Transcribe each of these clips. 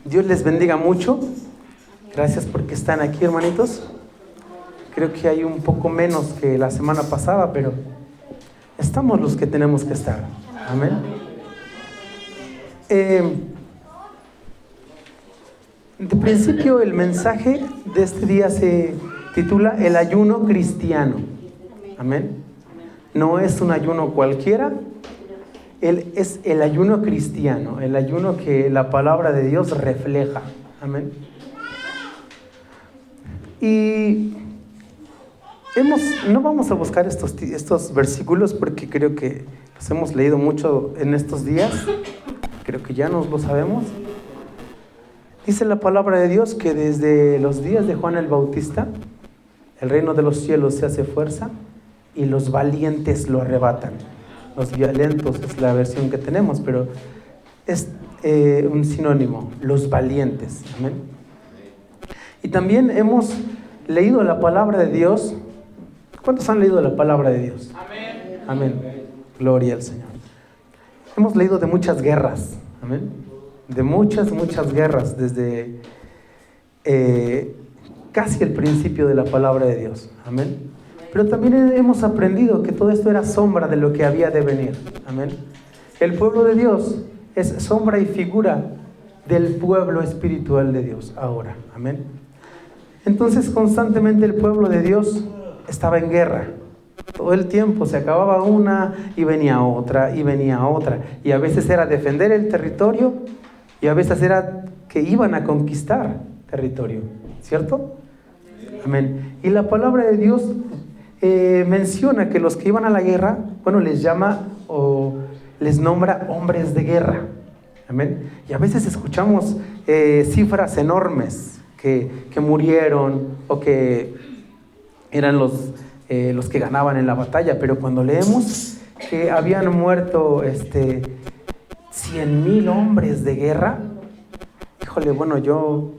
Dios les bendiga mucho. Gracias porque están aquí, hermanitos. Creo que hay un poco menos que la semana pasada, pero estamos los que tenemos que estar. Amén. De principio, el mensaje de este día se titula El ayuno cristiano. Amén. No es un ayuno cualquiera. Es el ayuno cristiano, el ayuno que la palabra de Dios refleja. Amén. Y no vamos a buscar estos versículos porque creo que los hemos leído mucho en estos días. Creo que ya nos lo sabemos. Dice la palabra de Dios que desde los días de Juan el Bautista, el reino de los cielos se hace fuerza y los valientes lo arrebatan. Los violentos es la versión que tenemos, pero es un sinónimo, los valientes. Amén. Y también hemos leído la palabra de Dios. ¿Cuántos han leído la palabra de Dios? Amén. Amén. Gloria al Señor. Hemos leído de muchas guerras. Amén. De muchas guerras desde casi el principio de la palabra de Dios. Amén. Pero también hemos aprendido que todo esto era sombra de lo que había de venir. Amén. El pueblo de Dios es sombra y figura del pueblo espiritual de Dios ahora. Amén. Entonces constantemente el pueblo de Dios estaba en guerra. Todo el tiempo se acababa una y venía otra y venía otra. Y a veces era defender el territorio y a veces era que iban a conquistar territorio. ¿Cierto? Amén. Y la palabra de Dios menciona que los que iban a la guerra, les llama o les nombra hombres de guerra. Amén. Y a veces escuchamos cifras enormes que murieron o que eran los que ganaban en la batalla, pero cuando leemos que habían muerto 100,000 hombres de guerra, híjole, yo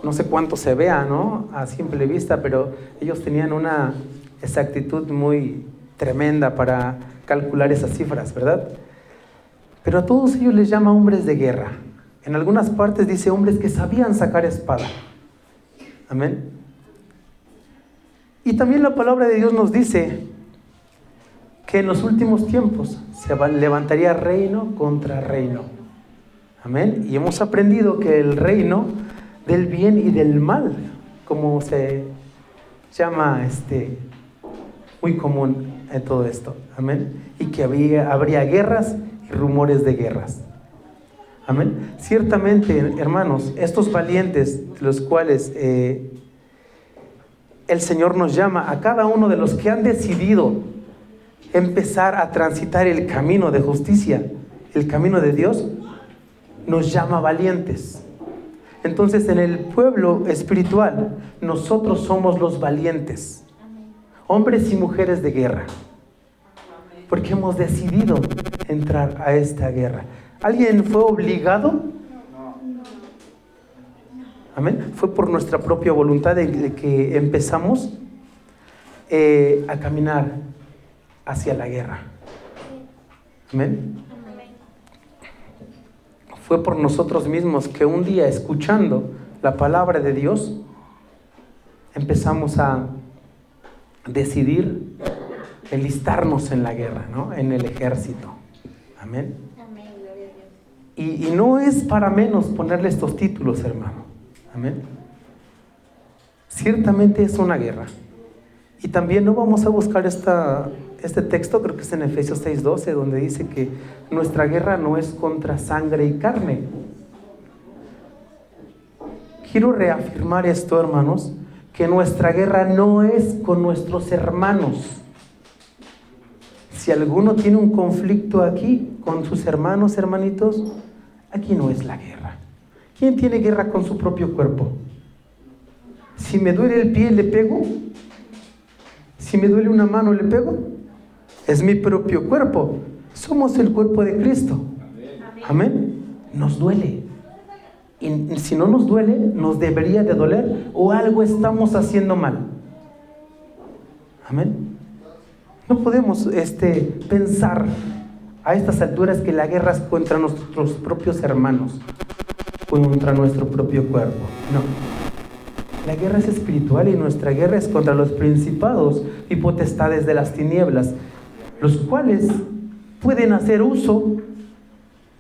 no sé cuánto se vea, ¿no? A simple vista, pero ellos tenían una exactitud muy tremenda para calcular esas cifras, ¿verdad? Pero a todos ellos les llama hombres de guerra. En algunas partes dice hombres que sabían sacar espada. Amén. Y también la palabra de Dios nos dice que en los últimos tiempos se levantaría reino contra reino. Amén. Y hemos aprendido que el reino del bien y del mal, como se llama muy común en todo esto. Amén. Y que habría guerras y rumores de guerras. Amén. Ciertamente, hermanos, estos valientes, los cuales el Señor nos llama a cada uno de los que han decidido empezar a transitar el camino de justicia, el camino de Dios, nos llama valientes. Entonces, en el pueblo espiritual, nosotros somos los valientes, hombres y mujeres de guerra, porque hemos decidido entrar a esta guerra. ¿Alguien fue obligado? Amén. Fue por nuestra propia voluntad de que empezamos a caminar hacia la guerra. Amén. Fue por nosotros mismos que un día, escuchando la palabra de Dios, empezamos a decidir enlistarnos en la guerra, ¿no? En el ejército. Amén. Amén, gloria a Dios. Y no es para menos ponerle estos títulos, hermano. Amén. Ciertamente es una guerra. Y también no vamos a buscar este texto, creo que es en Efesios 6:12, donde dice que nuestra guerra no es contra sangre y carne. Quiero reafirmar esto, hermanos, que nuestra guerra no es con nuestros hermanos. Si alguno tiene un conflicto aquí con sus hermanos, hermanitos, aquí no es la guerra. ¿Quién tiene guerra con su propio cuerpo? Si me duele el pie, ¿le pego? Si me duele una mano, ¿le pego? Es mi propio cuerpo. Somos el cuerpo de Cristo. Amén. Nos duele. Y si no nos duele, nos debería de doler o algo estamos haciendo mal. Amén. No podemos pensar a estas alturas que la guerra es contra nuestros propios hermanos. contra nuestro propio cuerpo. No. La guerra es espiritual y nuestra guerra es contra los principados y potestades de las tinieblas, los cuales pueden hacer uso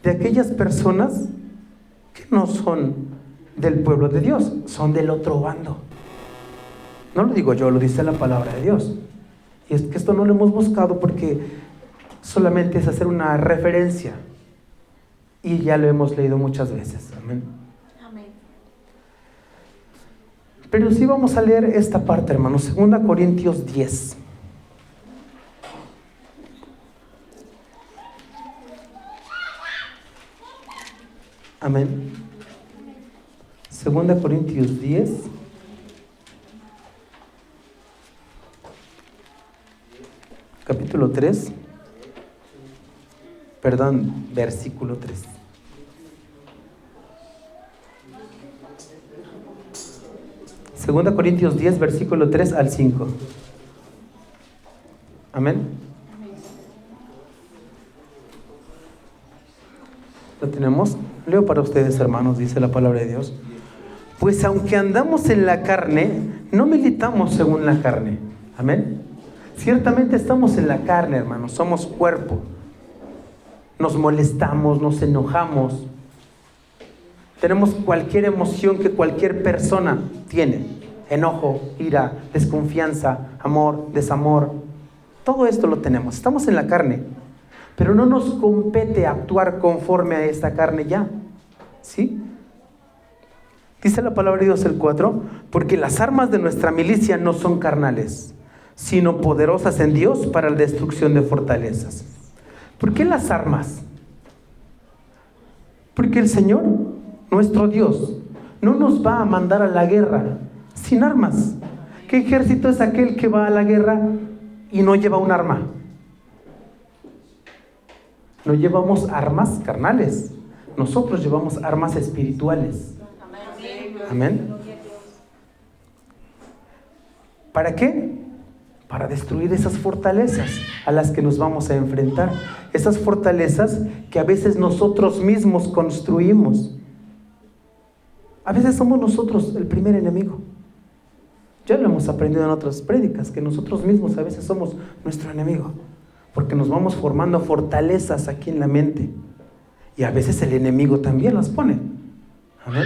de aquellas personas que no son del pueblo de Dios, son del otro bando. No lo digo yo, lo dice la palabra de Dios. Y es que esto no lo hemos buscado porque solamente es hacer una referencia. Y ya lo hemos leído muchas veces. Amén. Amén. Pero sí vamos a leer esta parte, hermanos. 2 Corintios 10. Amén. 2 Corintios 10. Capítulo 3. Perdón, versículo 3. Segunda Corintios 10, versículo 3 al 5. Amén. ¿Lo tenemos? Leo para ustedes, hermanos, dice la palabra de Dios. Pues aunque andamos en la carne, no militamos según la carne. Amén. Ciertamente estamos en la carne, hermanos, somos cuerpo. Nos molestamos, nos enojamos. Tenemos cualquier emoción que cualquier persona tiene. Enojo, ira, desconfianza, amor, desamor. Todo esto lo tenemos. Estamos en la carne. Pero no nos compete actuar conforme a esta carne ya. ¿Sí? Dice la palabra de Dios el 4. Porque las armas de nuestra milicia no son carnales, sino poderosas en Dios para la destrucción de fortalezas. ¿Por qué las armas? Porque el Señor, nuestro Dios, no nos va a mandar a la guerra sin armas. ¿Qué ejército es aquel que va a la guerra y no lleva un arma? No llevamos armas carnales, nosotros llevamos armas espirituales. Amén. ¿Para qué? Para destruir esas fortalezas a las que nos vamos a enfrentar. Esas fortalezas que a veces nosotros mismos construimos. A veces somos nosotros el primer enemigo. Ya lo hemos aprendido en otras prédicas, que nosotros mismos a veces somos nuestro enemigo, porque nos vamos formando fortalezas aquí en la mente. Y a veces el enemigo también las pone. Amén.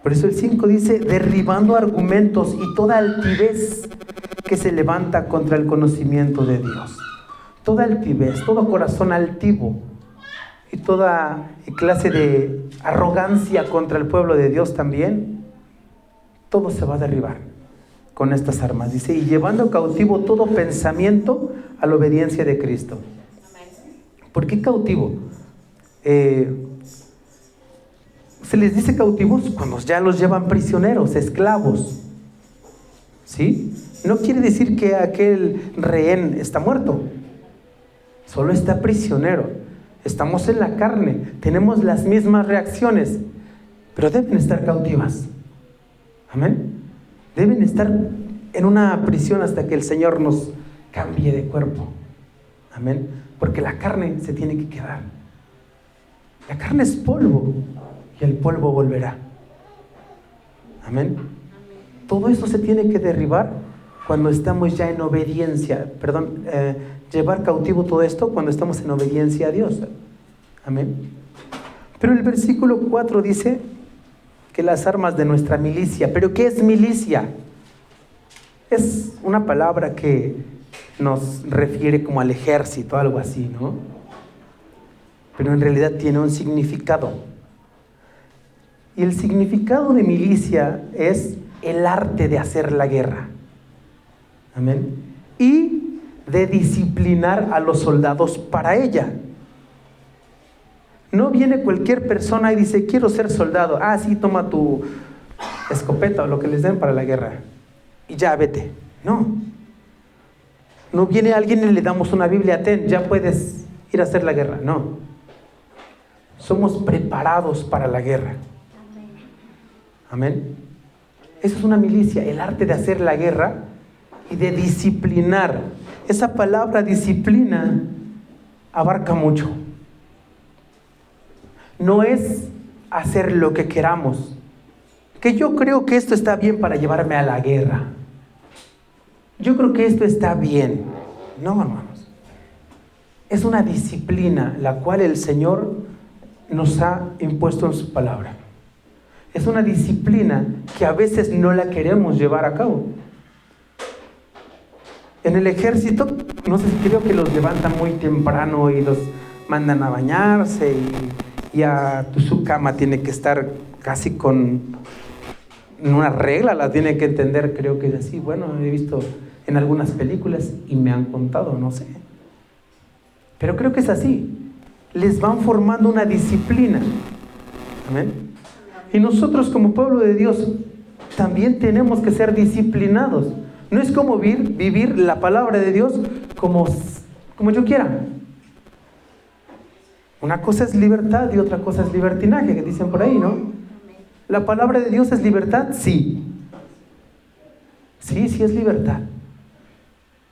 Por eso el 5 dice, derribando argumentos y toda altivez que se levanta contra el conocimiento de Dios. Toda altivez, todo corazón altivo y toda clase de arrogancia contra el pueblo de Dios también, todo se va a derribar con estas armas. Dice, y llevando cautivo todo pensamiento a la obediencia de Cristo. ¿Por qué cautivo? Se les dice cautivos cuando ya los llevan prisioneros, esclavos. ¿Sí? No quiere decir que aquel rehén está muerto, solo está prisionero. Estamos en la carne, tenemos las mismas reacciones, pero deben estar cautivas. Amén. Deben estar en una prisión hasta que el Señor nos cambie de cuerpo. Amén. Porque la carne se tiene que quedar. La carne es polvo y el polvo volverá. Amén. Todo eso se tiene que derribar cuando estamos ya en obediencia. Llevar cautivo todo esto cuando estamos en obediencia a Dios. Amén. Pero el versículo 4 dice que las armas de nuestra milicia. ¿Pero qué es milicia? Es una palabra que nos refiere como al ejército, algo así, ¿no? Pero en realidad tiene un significado. Y el significado de milicia es el arte de hacer la guerra. Amén. Y de disciplinar a los soldados para ella. No viene cualquier persona y dice, quiero ser soldado. Ah, sí, toma tu escopeta o lo que les den para la guerra. Y ya, vete. No. No viene alguien y le damos una Biblia, ten, ya puedes ir a hacer la guerra. No. Somos preparados para la guerra. Amén. Eso es una milicia, el arte de hacer la guerra y de disciplinar. Esa palabra disciplina abarca mucho. No es hacer lo que queramos. Que yo creo que esto está bien para llevarme a la guerra. Yo creo que esto está bien. No, hermanos. Es una disciplina la cual el Señor nos ha impuesto en su palabra. Es una disciplina que a veces no la queremos llevar a cabo. En el ejército, no sé, creo que los levantan muy temprano y los mandan a bañarse y su cama tiene que estar casi con una regla, la tiene que entender, creo que es así. Bueno, he visto en algunas películas y me han contado, no sé. Pero creo que es así. Les van formando una disciplina. Amén. Y nosotros como pueblo de Dios también tenemos que ser disciplinados. No es como vivir la palabra de Dios como yo quiera. Una cosa es libertad y otra cosa es libertinaje, que dicen por ahí, ¿no? ¿La palabra de Dios es libertad? Sí. Sí es libertad.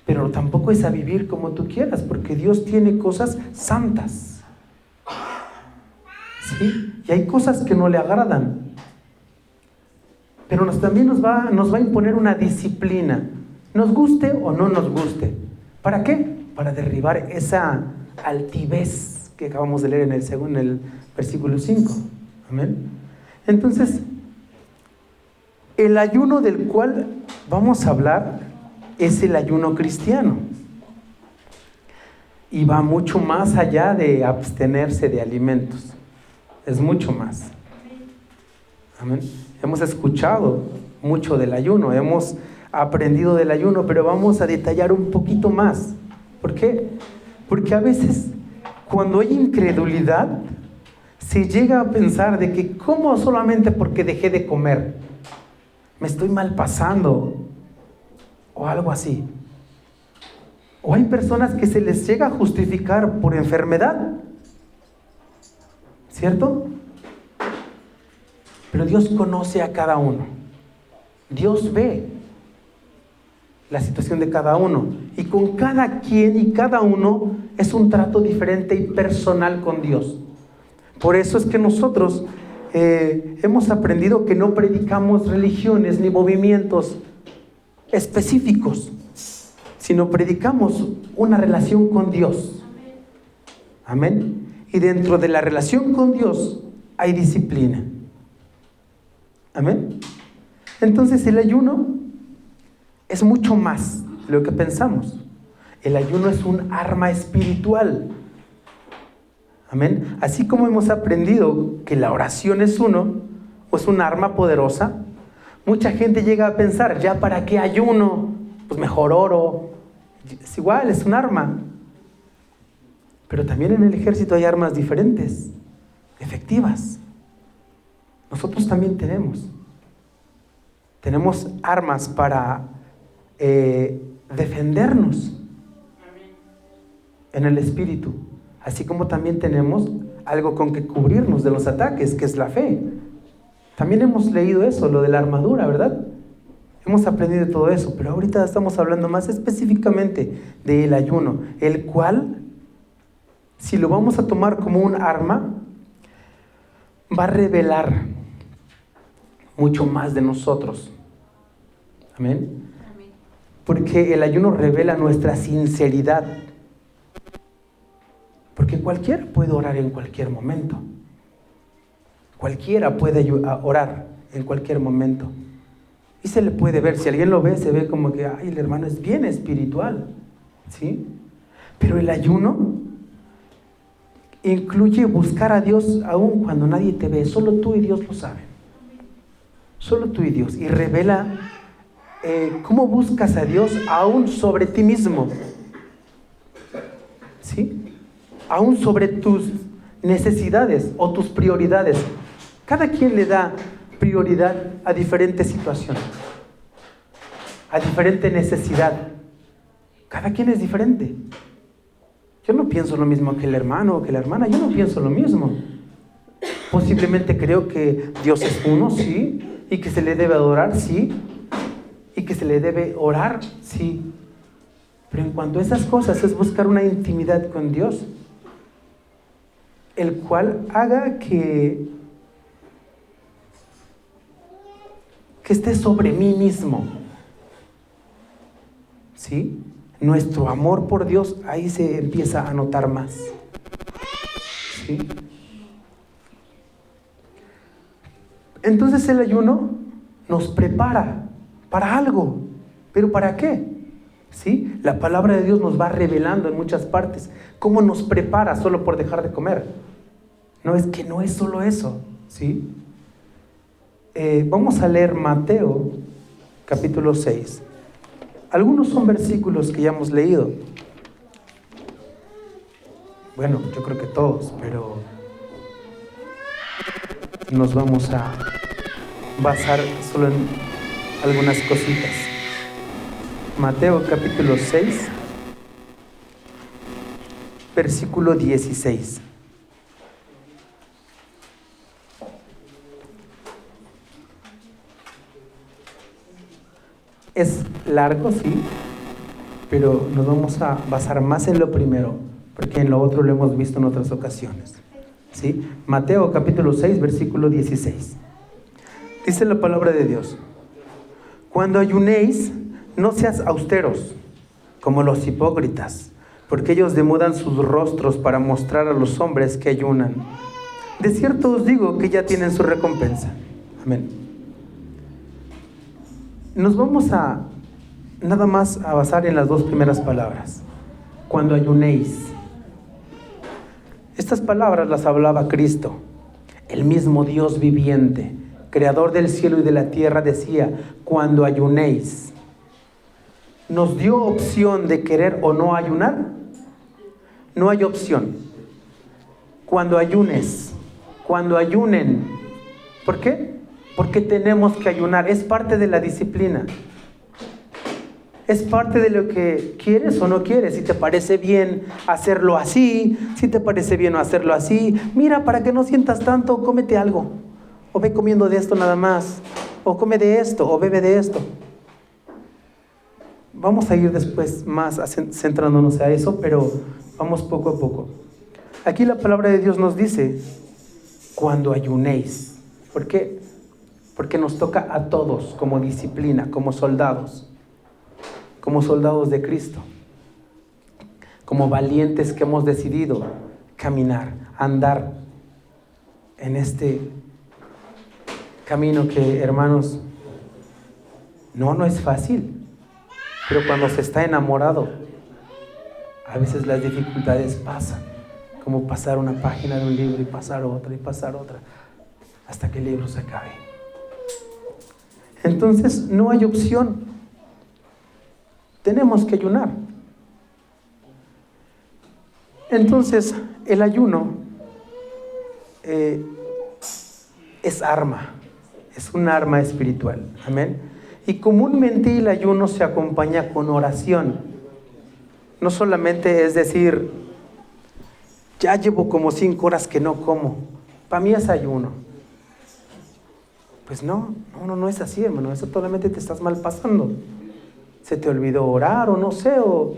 Pero tampoco es a vivir como tú quieras, porque Dios tiene cosas santas. ¿Sí? Y hay cosas que no le agradan. Pero también nos va a imponer una disciplina, nos guste o no nos guste. ¿Para qué? Para derribar esa altivez que acabamos de leer en el versículo 5. Amén. Entonces, el ayuno del cual vamos a hablar es el ayuno cristiano. Y va mucho más allá de abstenerse de alimentos. Es mucho más. Amén. Hemos escuchado mucho del ayuno, hemos aprendido del ayuno, pero vamos a detallar un poquito más. ¿Por qué? Porque a veces, cuando hay incredulidad, se llega a pensar de que ¿cómo solamente porque dejé de comer? Me estoy mal pasando o algo así. O hay personas que se les llega a justificar por enfermedad, ¿cierto? Pero Dios conoce a cada uno. Dios ve la situación de cada uno. Y con cada quien y cada uno es un trato diferente y personal con Dios. Por eso es que nosotros hemos aprendido que no predicamos religiones ni movimientos específicos, sino predicamos una relación con Dios. Amén. Y dentro de la relación con Dios hay disciplina. Amén. Entonces el ayuno es mucho más de lo que pensamos. El ayuno es un arma espiritual. Amén. Así como hemos aprendido que la oración es un arma poderosa, mucha gente llega a pensar, ¿ya para qué ayuno? Pues mejor oro. Es igual, es un arma. Pero también en el ejército hay armas diferentes, efectivas. Nosotros también tenemos armas para defendernos en el espíritu, así como también tenemos algo con que cubrirnos de los ataques, que es la fe. También hemos leído eso, lo de la armadura, ¿verdad? Hemos aprendido todo eso, pero ahorita estamos hablando más específicamente del ayuno, el cual, si lo vamos a tomar como un arma, va a revelar mucho más de nosotros. Amén. Porque el ayuno revela nuestra sinceridad. Porque cualquiera puede orar en cualquier momento. Cualquiera puede orar en cualquier momento. Y se le puede ver, si alguien lo ve, se ve como que, ay, el hermano es bien espiritual. ¿Sí? Pero el ayuno incluye buscar a Dios aún cuando nadie te ve. Solo tú y Dios lo saben. Solo tú y Dios. Y revela cómo buscas a Dios aún sobre ti mismo. ¿Sí? Aún sobre tus necesidades o tus prioridades. Cada quien le da prioridad a diferentes situaciones, a diferente necesidad. Cada quien es diferente. Yo no pienso lo mismo que el hermano o que la hermana. Yo no pienso lo mismo. Posiblemente creo que Dios es uno, sí, y que se le debe adorar, sí, y que se le debe orar, sí. Pero en cuanto a esas cosas es buscar una intimidad con Dios, el cual haga que que esté sobre mí mismo. ¿Sí? Nuestro amor por Dios ahí se empieza a notar más. ¿Sí? Entonces el ayuno nos prepara para algo. ¿Pero para qué? ¿Sí? La palabra de Dios nos va revelando en muchas partes cómo nos prepara solo por dejar de comer. No es que no es solo eso. ¿Sí? Vamos a leer Mateo capítulo 6. Algunos son versículos que ya hemos leído. Bueno, yo creo que todos, pero nos vamos a basar solo en algunas cositas. Mateo capítulo 6, versículo 16. Es largo, sí, pero nos vamos a basar más en lo primero, porque en lo otro lo hemos visto en otras ocasiones. ¿Sí? Mateo capítulo 6, versículo 16. Dice la palabra de Dios: cuando ayunéis, no seas austeros, como los hipócritas, porque ellos demudan sus rostros para mostrar a los hombres que ayunan. De cierto os digo que ya tienen su recompensa. Amén. Nos vamos a nada más a basar en las dos primeras palabras. Cuando ayunéis. Estas palabras las hablaba Cristo, el mismo Dios viviente, creador del cielo y de la tierra, decía: cuando ayunéis. ¿Nos dio opción de querer o no ayunar? No hay opción. Cuando ayunes, cuando ayunen. ¿Por qué? Porque tenemos que ayunar. Es parte de la disciplina. Es parte de lo que quieres o no quieres. Si te parece bien hacerlo así, si te parece bien hacerlo así, mira, para que no sientas tanto, cómete algo. O ve comiendo de esto nada más. O come de esto, o bebe de esto. Vamos a ir después más centrándonos a eso, pero vamos poco a poco. Aquí la palabra de Dios nos dice: cuando ayunéis. ¿Por qué? Porque nos toca a todos como disciplina, como soldados de Cristo, como valientes que hemos decidido caminar, andar en este camino que, hermanos, no es fácil, pero cuando se está enamorado, a veces las dificultades pasan, como pasar una página de un libro y pasar otra, hasta que el libro se acabe. Entonces no hay opción. Tenemos que ayunar. Entonces el ayuno es un arma espiritual. Amén. Y comúnmente el ayuno se acompaña con oración. No solamente es decir, ya llevo como 5 horas que no como, para mí es ayuno. Pues no es así, hermano. Eso solamente te estás mal pasando. Se te olvidó orar o no sé, o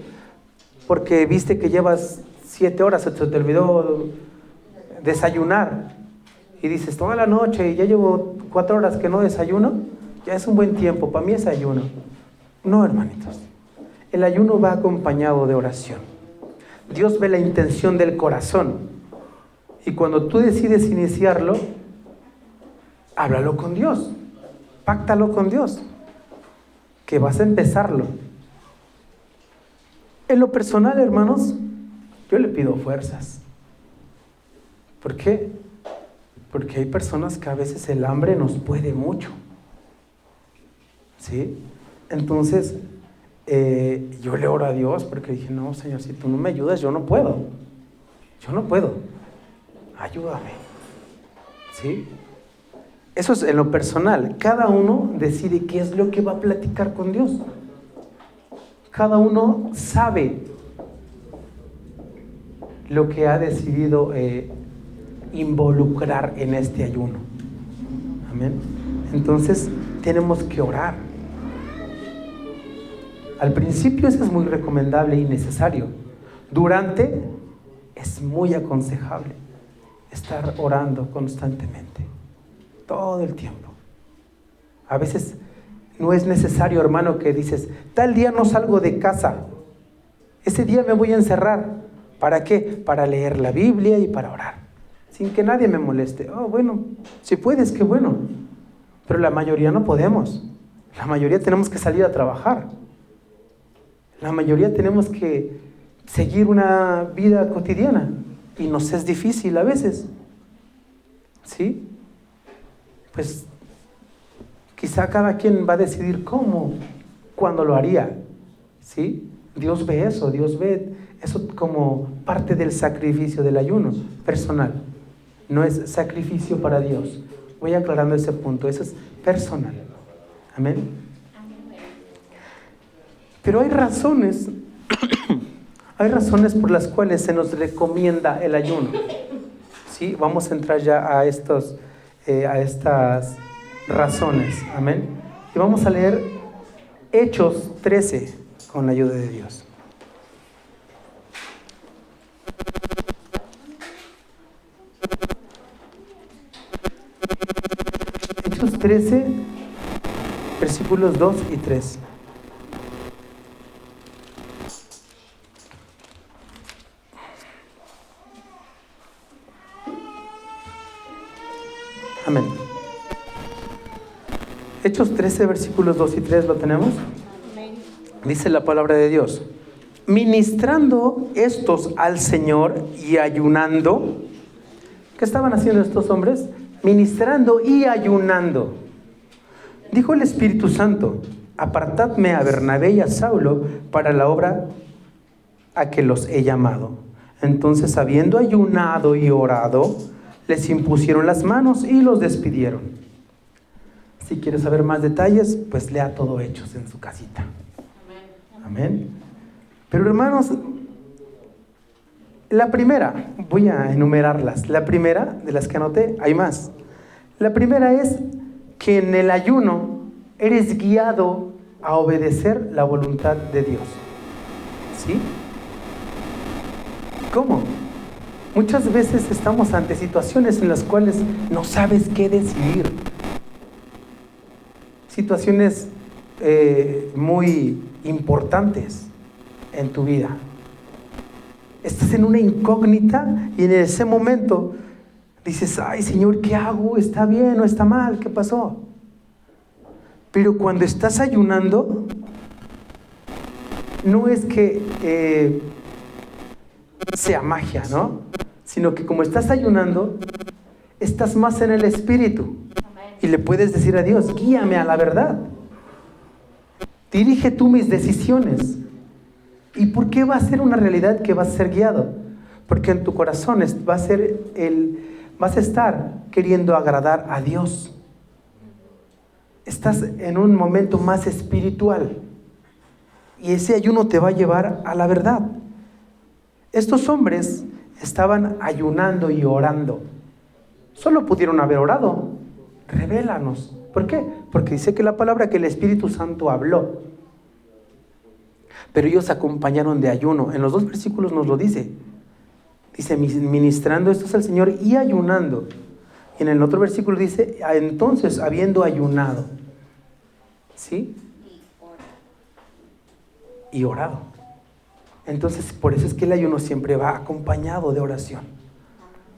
porque viste que llevas 7 horas, se te olvidó desayunar. Y dices, toda la noche y ya llevo 4 horas que no desayuno, ya es un buen tiempo, para mí es ayuno. No, hermanitos. El ayuno va acompañado de oración. Dios ve la intención del corazón. Y cuando tú decides iniciarlo, háblalo con Dios, páctalo con Dios, que vas a empezarlo. En lo personal, hermanos, yo le pido fuerzas. ¿Por qué? Porque hay personas que a veces el hambre nos puede mucho. ¿Sí? Entonces, yo le oro a Dios porque dije, no, Señor, si tú no me ayudas, yo no puedo. Ayúdame. ¿Sí? Eso es en lo personal. Cada uno decide qué es lo que va a platicar con Dios. Cada uno sabe lo que ha decidido involucrar en este ayuno. Amén. Entonces, tenemos que orar. Al principio eso es muy recomendable y necesario. Durante es muy aconsejable estar orando constantemente. Todo el tiempo. A veces No es necesario, hermano, que dices, tal día no salgo de casa. Ese día me voy a encerrar. ¿Para qué? Para leer la Biblia y para orar. Sin que nadie me moleste. Oh, bueno, si puedes, qué bueno. Pero la mayoría no podemos. La mayoría tenemos que salir a trabajar. La mayoría tenemos que seguir una vida cotidiana. Y nos es difícil a veces. ¿Sí? Pues quizá cada quien va a decidir cómo, cuándo lo haría. ¿Sí? Dios ve eso como parte del sacrificio del ayuno personal. No es sacrificio para Dios. Voy aclarando ese punto, eso es personal. Amén. Pero hay razones por las cuales se nos recomienda el ayuno. ¿Sí? Vamos a entrar ya a estas razones. Amén. Y vamos a leer Hechos 13 con la ayuda de Dios. Hechos 13, versículos 2 y 3. Amén. Hechos 13, versículos 2 y 3, ¿lo tenemos? Amén. Dice la palabra de Dios: ministrando estos al Señor y ayunando. ¿Qué estaban haciendo estos hombres? Ministrando y ayunando. Dijo el Espíritu Santo: apartadme a Bernabé y a Saulo para la obra a que los he llamado. Entonces, habiendo ayunado y orado, les impusieron las manos y los despidieron. Si quieres saber más detalles, pues lea todo Hechos en su casita. Amén. Pero hermanos, la primera, voy a enumerarlas. La primera, de las que anoté, hay más. La primera es que en el ayuno eres guiado a obedecer la voluntad de Dios. ¿Sí? ¿Cómo? Muchas veces estamos ante situaciones en las cuales no sabes qué decidir. Situaciones muy importantes en tu vida. Estás en una incógnita y en ese momento dices: ay, Señor, ¿qué hago? ¿Está bien o está mal? ¿Qué pasó? Pero cuando estás ayunando, no es que sea magia, ¿no? Sino que como estás ayunando, estás más en el Espíritu. Y le puedes decir a Dios: guíame a la verdad. Dirige tú mis decisiones. ¿Y por qué va a ser una realidad que vas a ser guiado? Porque en tu corazón vas a estar queriendo agradar a Dios. Estás en un momento más espiritual. Y ese ayuno te va a llevar a la verdad. Estos hombres estaban ayunando y orando. Solo pudieron haber orado. Revélanos. ¿Por qué? Porque dice que la palabra que el Espíritu Santo habló. Pero ellos acompañaron de ayuno. En los dos versículos nos lo dice. Dice: ministrando estos al Señor y ayunando. Y en el otro versículo dice: entonces, habiendo ayunado. ¿Sí? Y orado. Entonces, por eso es que el ayuno siempre va acompañado de oración.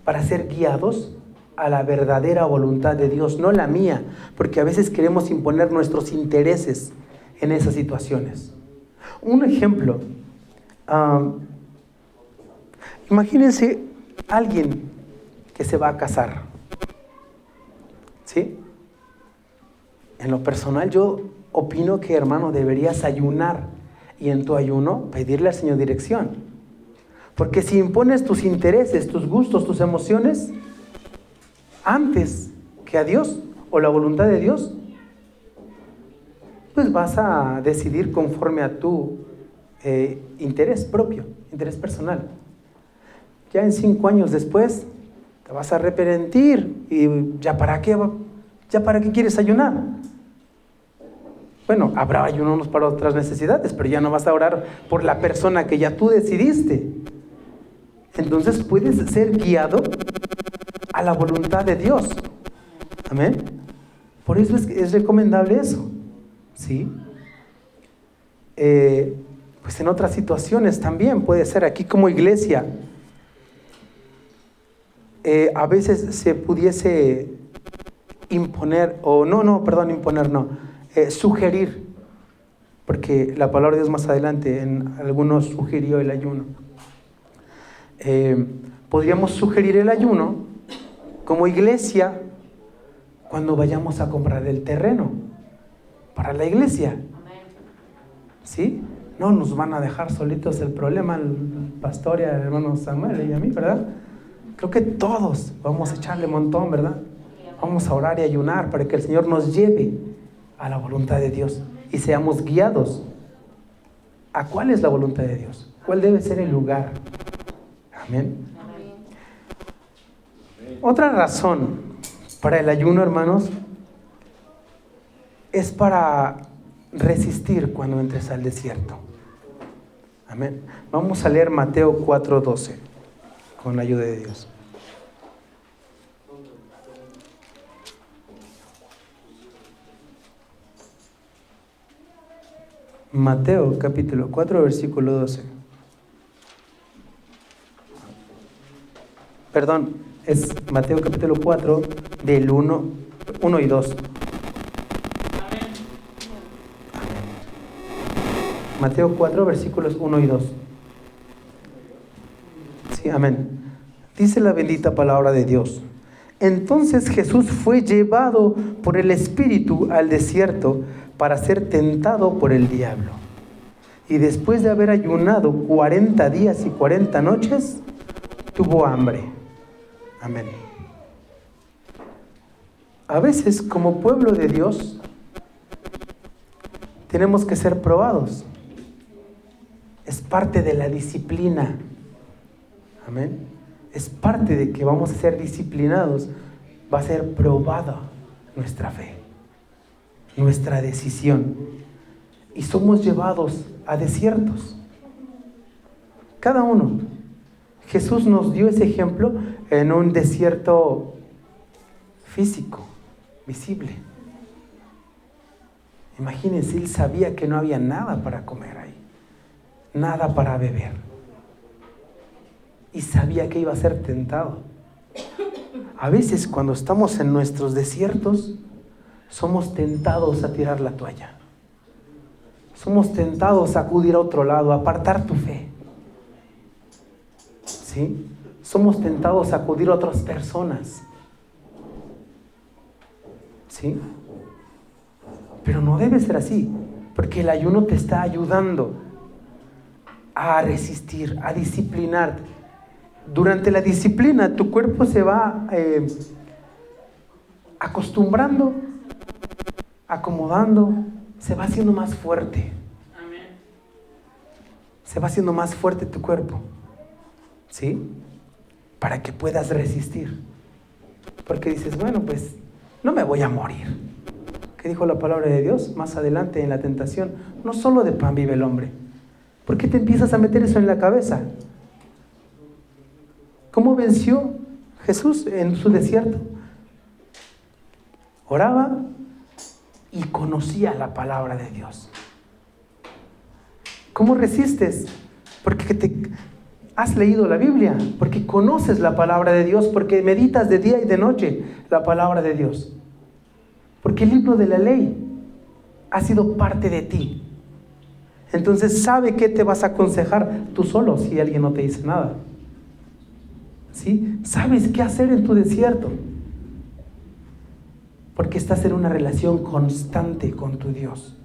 Para ser guiados a la verdadera voluntad de Dios, no la mía. Porque a veces queremos imponer nuestros intereses en esas situaciones. Un ejemplo. Imagínense alguien que se va a casar. ¿Sí? En lo personal, yo opino que, hermano, deberías ayunar y en tu ayuno pedirle al Señor dirección. Porque si impones tus intereses, tus gustos, tus emociones antes que a Dios o la voluntad de Dios, pues vas a decidir conforme a tu interés propio, interés personal. Ya en 5 años después te vas a arrepentir y ¿ya para qué quieres ayunar? Bueno, habrá ayunos para otras necesidades, pero ya no vas a orar por la persona que ya tú decidiste. Entonces puedes ser guiado a la voluntad de Dios. Amén. Por eso es recomendable eso. ¿sí? Pues en otras situaciones también puede ser aquí como iglesia. A veces se pudiese imponer, o sugerir, porque la palabra de Dios más adelante en algunos sugirió el ayuno. Podríamos sugerir el ayuno como iglesia cuando vayamos a comprar el terreno para la iglesia. ¿Sí? No nos van a dejar solitos el problema el pastor y el hermano Samuel y a mí, ¿verdad? Creo que todos vamos a echarle montón, ¿verdad? Vamos a orar y ayunar para que el Señor nos lleve a la voluntad de Dios y seamos guiados. ¿A cuál es la voluntad de Dios? ¿Cuál debe ser el lugar? Amén. Otra razón para el ayuno, hermanos, es para resistir cuando entres al desierto. Amén. Vamos a leer Mateo 4:12 con la ayuda de Dios. Mateo capítulo 4 versículo 12. Perdón, es Mateo capítulo 4 del 1 y 2. Mateo 4 versículos 1 y 2. Sí, amén. Dice la bendita palabra de Dios. Entonces Jesús fue llevado por el Espíritu al desierto para ser tentado por el diablo. Y después de haber ayunado 40 días y 40 noches, tuvo hambre. Amén. A veces, como pueblo de Dios, tenemos que ser probados. Es parte de la disciplina. Amén. Es parte de que vamos a ser disciplinados. Va a ser probada nuestra fe, nuestra decisión. Y somos llevados a desiertos. Cada uno. Jesús nos dio ese ejemplo en un desierto físico, visible. Imagínense, él sabía que no había nada para comer ahí, nada para beber. Y sabía que iba a ser tentado. A veces cuando estamos en nuestros desiertos, somos tentados a tirar la toalla. Somos tentados a acudir a otro lado, a apartar tu fe. ¿Sí? Somos tentados a acudir a otras personas. ¿Sí? Pero no debe ser así, porque el ayuno te está ayudando a resistir, a disciplinarte. Durante la disciplina, tu cuerpo se va acostumbrando, acomodando, se va haciendo más fuerte. Amén. Se va haciendo más fuerte tu cuerpo. ¿Sí? Para que puedas resistir. Porque dices, bueno, pues no me voy a morir. ¿Qué dijo la palabra de Dios? Más adelante en la tentación, no solo de pan vive el hombre. ¿Por qué te empiezas a meter eso en la cabeza? ¿Cómo venció Jesús en su desierto? Oraba y conocía la palabra de Dios. ¿Cómo resistes? Porque has leído la Biblia, porque conoces la palabra de Dios, porque meditas de día y de noche la palabra de Dios. Porque el libro de la ley ha sido parte de ti. Entonces sabe qué te vas a aconsejar tú solo si alguien no te dice nada. ¿Sí? Sabes qué hacer en tu desierto. Porque estás en una relación constante con tu Dios.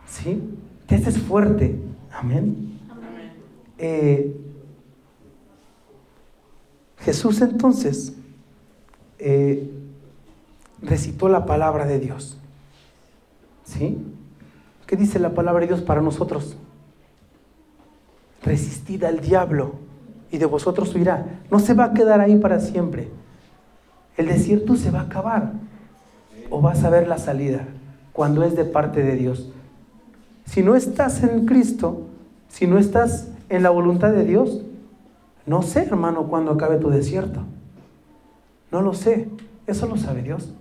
¿Sí? Te haces fuerte. Amén. Jesús entonces recitó la palabra de Dios. ¿Sí? ¿Qué dice la palabra de Dios para nosotros? Resistid al diablo y de vosotros huirá. No se va a quedar ahí para siempre. El desierto se va a acabar. O vas a ver la salida cuando es de parte de Dios. Si no estás en Cristo, si no estás en la voluntad de Dios, no sé, hermano, cuándo acabe tu desierto. No lo sé. Eso lo sabe Dios.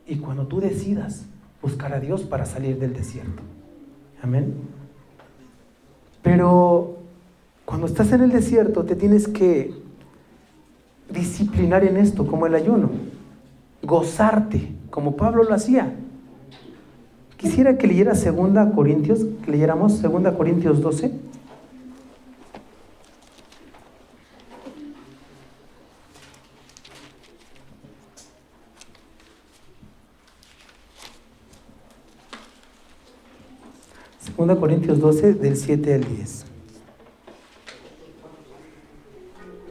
Y cuando tú decidas buscar a Dios para salir del desierto. Amén. Pero cuando estás en el desierto te tienes que disciplinar en esto, como el ayuno. Gozarte, como Pablo lo hacía. Quisiera que leyeras 2 Corintios, que leyéramos 2 Corintios 12. Segunda Corintios 12, del 7 al 10.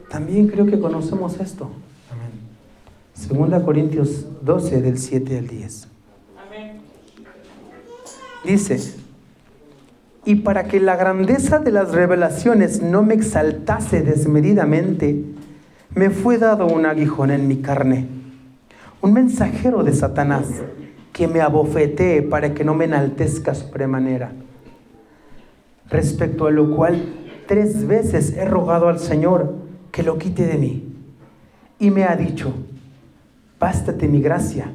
También creo que conocemos esto. Amén. 2 Corintios 12, del 7 al 10. Amén. Dice: y para que la grandeza de las revelaciones no me exaltase desmedidamente, me fue dado un aguijón en mi carne, un mensajero de Satanás, que me abofetee para que no me enaltezca sobremanera. Respecto a lo cual 3 veces he rogado al Señor que lo quite de mí. Y me ha dicho: bástate mi gracia,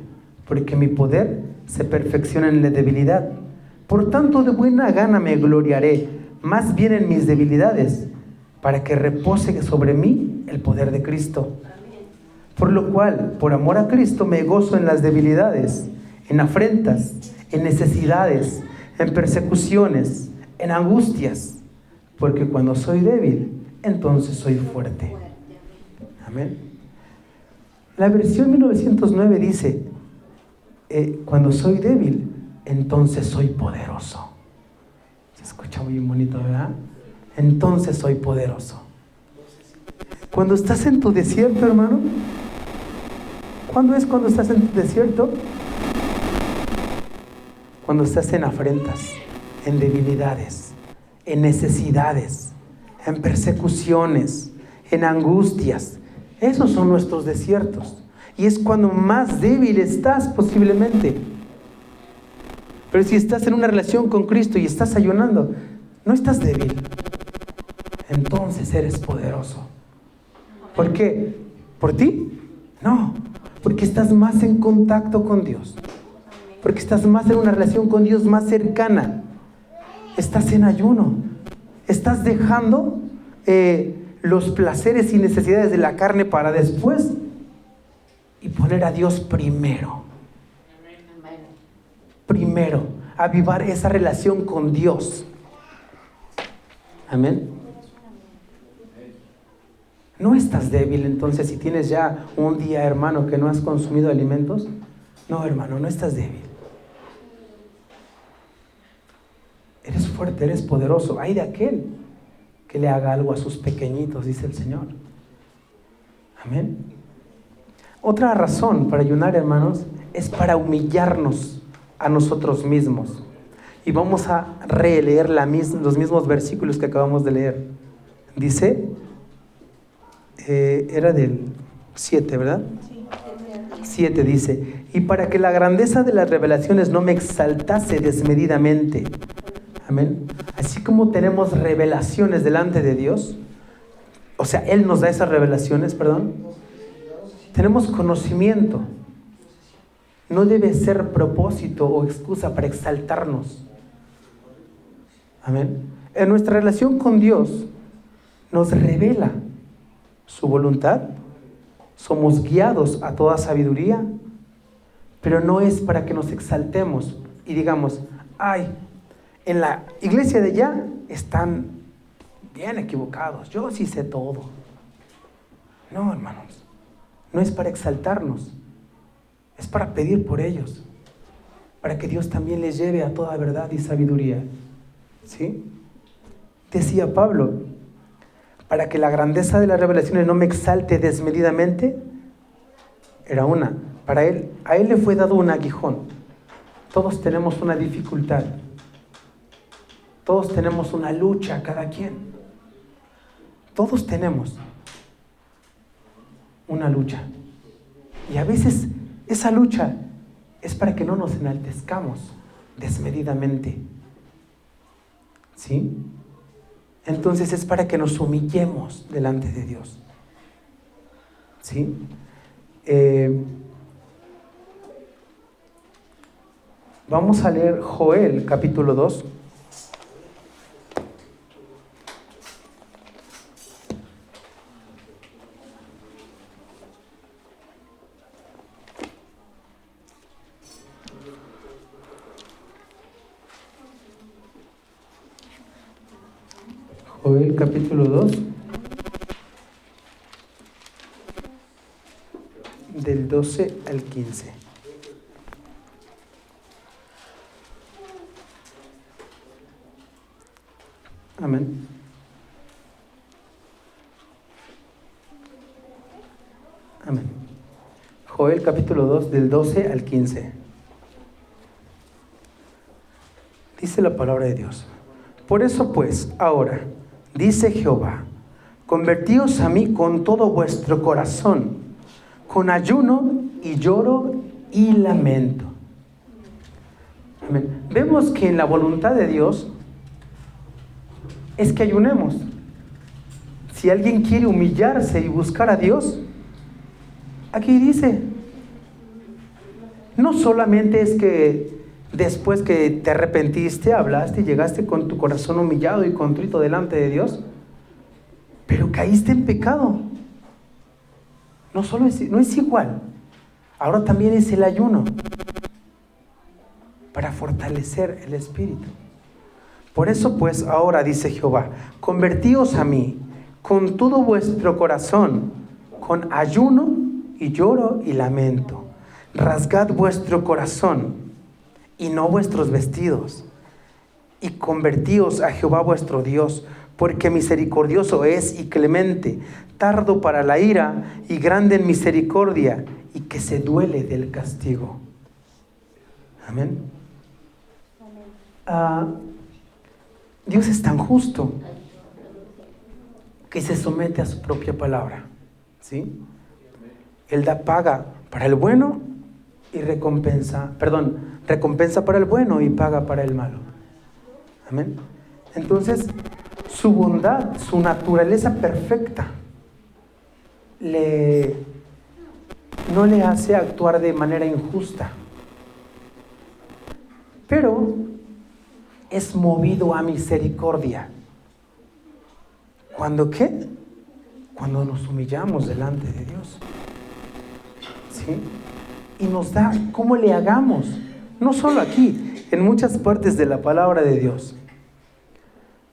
porque mi poder se perfecciona en la debilidad. Por tanto, de buena gana me gloriaré más bien en mis debilidades, para que repose sobre mí el poder de Cristo. Por lo cual, por amor a Cristo, me gozo en las debilidades, en afrentas, en necesidades, en persecuciones, en angustias, porque cuando soy débil, entonces soy fuerte. Amén. La versión 1909 dice: cuando soy débil, entonces soy poderoso. Se escucha muy bonito, ¿verdad? Entonces soy poderoso. Cuando estás en tu desierto, hermano, ¿cuándo es cuando estás en tu desierto? Cuando estás en afrentas, en debilidades, en necesidades, en persecuciones, en angustias. Esos son nuestros desiertos. Y es cuando más débil estás posiblemente. Pero si estás en una relación con Cristo y estás ayunando, no estás débil. Entonces eres poderoso. ¿Por qué? ¿Por ti? No, porque estás más en contacto con Dios. Porque estás más en una relación con Dios más cercana. Estás en ayuno. Estás dejando los placeres y necesidades de la carne para después y poner a Dios primero. Primero, avivar esa relación con Dios. Amén. No estás débil entonces si tienes ya un día, hermano, que no has consumido alimentos. No, hermano, no estás débil. Eres fuerte, eres poderoso. Ay de aquel que le haga algo a sus pequeñitos, dice el Señor. Amén. Otra razón para ayunar, hermanos, es para humillarnos a nosotros mismos. Y vamos a releer los mismos versículos que acabamos de leer. Dice, era del 7, ¿verdad? Sí. 7 dice: y para que la grandeza de las revelaciones no me exaltase desmedidamente. Amén. Así como tenemos revelaciones delante de Dios, o sea, Él nos da esas revelaciones, tenemos conocimiento. No debe ser propósito o excusa para exaltarnos. Amén. En nuestra relación con Dios nos revela su voluntad. Somos guiados a toda sabiduría, pero no es para que nos exaltemos y digamos: ay, en la iglesia de allá están bien equivocados, yo sí sé todo. No, hermanos, no es para exaltarnos. Es para pedir por ellos, para que Dios también les lleve a toda verdad y sabiduría. ¿Sí? Decía Pablo: para que la grandeza de las revelaciones no me exalte desmedidamente. Era una, a él le fue dado un aguijón. Todos tenemos una dificultad. Todos tenemos una lucha, cada quien. Todos tenemos una lucha. Y a veces esa lucha es para que no nos enaltezcamos desmedidamente. ¿Sí? Entonces es para que nos humillemos delante de Dios. ¿Sí? Vamos a leer Joel capítulo 2. Joel capítulo 2, del 12 al 15. Amén. Amén. Joel capítulo 2, del 12 al 15. Dice la palabra de Dios. Por eso pues, ahora, dice Jehová, convertíos a mí con todo vuestro corazón, con ayuno y lloro y lamento. Amén. Vemos que en la voluntad de Dios es que ayunemos. Si alguien quiere humillarse y buscar a Dios, aquí dice, no solamente es que después que te arrepentiste, hablaste y llegaste con tu corazón humillado y contrito delante de Dios, pero caíste en pecado. No solo no es igual, ahora también es el ayuno para fortalecer el espíritu. Por eso pues ahora dice Jehová, convertíos a mí con todo vuestro corazón, con ayuno y lloro y lamento. Rasgad vuestro corazón y no vuestros vestidos, y convertíos a Jehová vuestro Dios, porque misericordioso es y clemente, tardo para la ira y grande en misericordia, y que se duele del castigo. Amén. Dios es tan justo que se somete a su propia palabra, ¿sí? Él da paga para el bueno y recompensa para el bueno y paga para el malo. Amén. Entonces, su bondad, su naturaleza perfecta, no le hace actuar de manera injusta, pero es movido a misericordia. ¿Cuándo qué? Cuando nos humillamos delante de Dios, ¿sí? Y nos da cómo le hagamos, no solo aquí, en muchas partes de la palabra de Dios,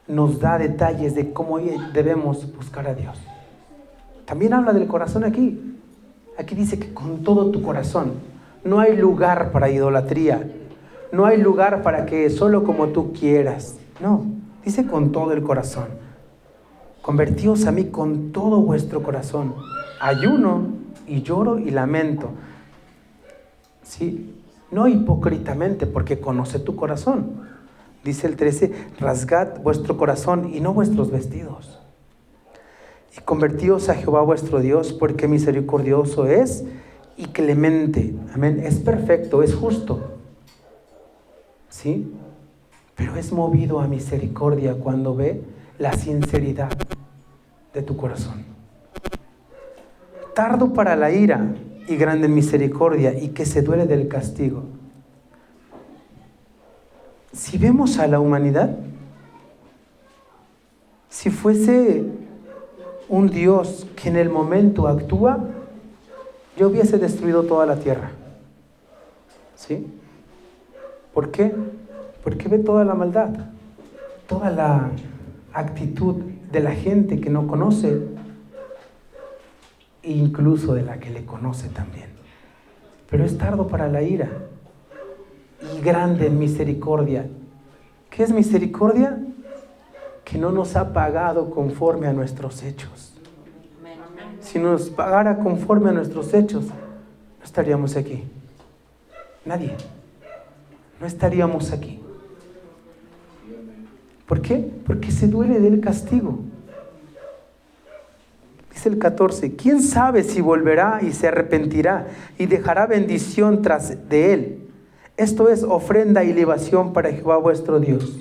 nos da detalles de cómo debemos buscar a Dios. También habla del corazón aquí. Aquí dice que con todo tu corazón. No hay lugar para idolatría. No hay lugar para que solo como tú quieras. No, dice con todo el corazón. Convertíos a mí con todo vuestro corazón. Ayuno y lloro y lamento. ¿Sí? No hipócritamente, porque conoce tu corazón. Dice el 13, rasgad vuestro corazón y no vuestros vestidos. Y convertíos a Jehová vuestro Dios, porque misericordioso es y clemente. Amén. Es perfecto, es justo. ¿Sí? Pero es movido a misericordia cuando ve la sinceridad de tu corazón. Tardo para la ira y grande en misericordia, y que se duele del castigo. Si vemos a la humanidad, si fuese un Dios que en el momento actúa, yo hubiese destruido toda la tierra. ¿Sí? ¿Por qué? Porque ve toda la maldad, toda la actitud de la gente que no conoce, e incluso de la que le conoce también. Pero es tardo para la ira y grande en misericordia. ¿Qué es misericordia? Que no nos ha pagado conforme a nuestros hechos. Si nos pagara conforme a nuestros hechos, no estaríamos aquí. Nadie. No estaríamos aquí. ¿Por qué? Porque se duele del castigo. Dice el 14, ¿quién sabe si volverá y se arrepentirá y dejará bendición tras de él? Esto es ofrenda y libación para Jehová vuestro Dios.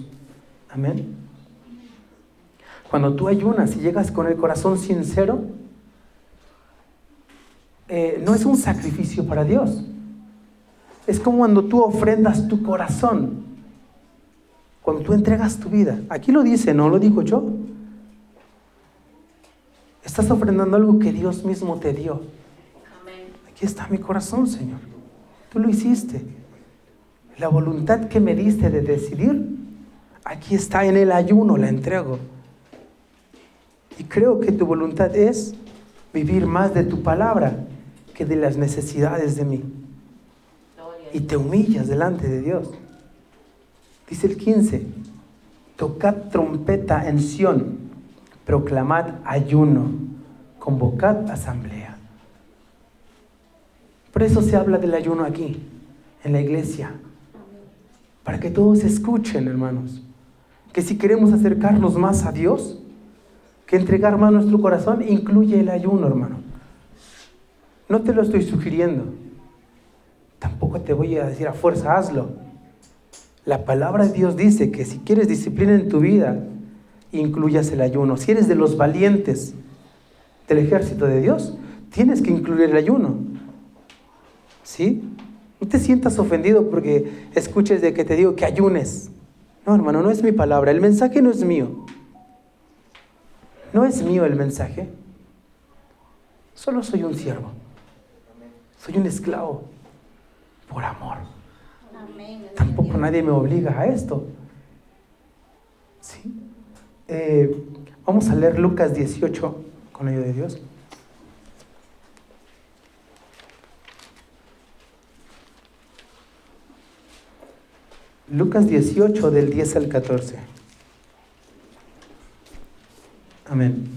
Amén. Cuando tú ayunas y llegas con el corazón sincero, no es un sacrificio para Dios. Es como cuando tú ofrendas tu corazón, cuando tú entregas tu vida. Aquí lo dice, no lo digo yo. Estás ofrendando algo que Dios mismo te dio. Aquí está mi corazón, Señor. Tú lo hiciste. La voluntad que me diste de decidir, aquí está en el ayuno, la entrego. Y creo que tu voluntad es vivir más de tu palabra que de las necesidades de mí. Y te humillas delante de Dios. Dice el 15, tocad trompeta en Sión, proclamad ayuno, convocad asamblea. Por eso se habla del ayuno aquí, en la iglesia. Para que todos escuchen, hermanos, que si queremos acercarnos más a Dios, que entregar más nuestro corazón, incluye el ayuno, hermano. No te lo estoy sugiriendo. Tampoco te voy a decir a fuerza, hazlo. La palabra de Dios dice que si quieres disciplina en tu vida, incluyas el ayuno. Si eres de los valientes del ejército de Dios, tienes que incluir el ayuno. ¿Sí? No te sientas ofendido porque escuches de que te digo que ayunes. No, hermano, no es mi palabra. El mensaje no es mío. No es mío el mensaje. Solo soy un siervo. Soy un esclavo. Por amor. Tampoco nadie me obliga a esto. ¿Sí? Vamos a leer Lucas 18 con la ayuda de Dios. Lucas 18 del 10 al 14. Amén.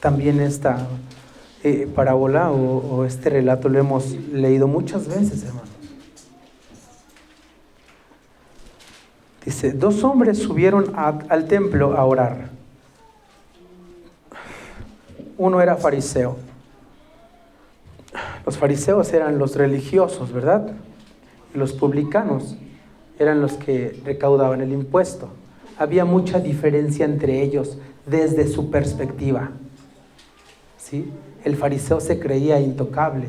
También esta parábola o este relato lo hemos leído muchas veces, hermanos. Dice, 2 hombres subieron al templo a orar. Uno era fariseo. Los fariseos eran los religiosos, ¿verdad? Y los publicanos eran los que recaudaban el impuesto. Había mucha diferencia entre ellos desde su perspectiva. ¿Sí? El fariseo se creía intocable.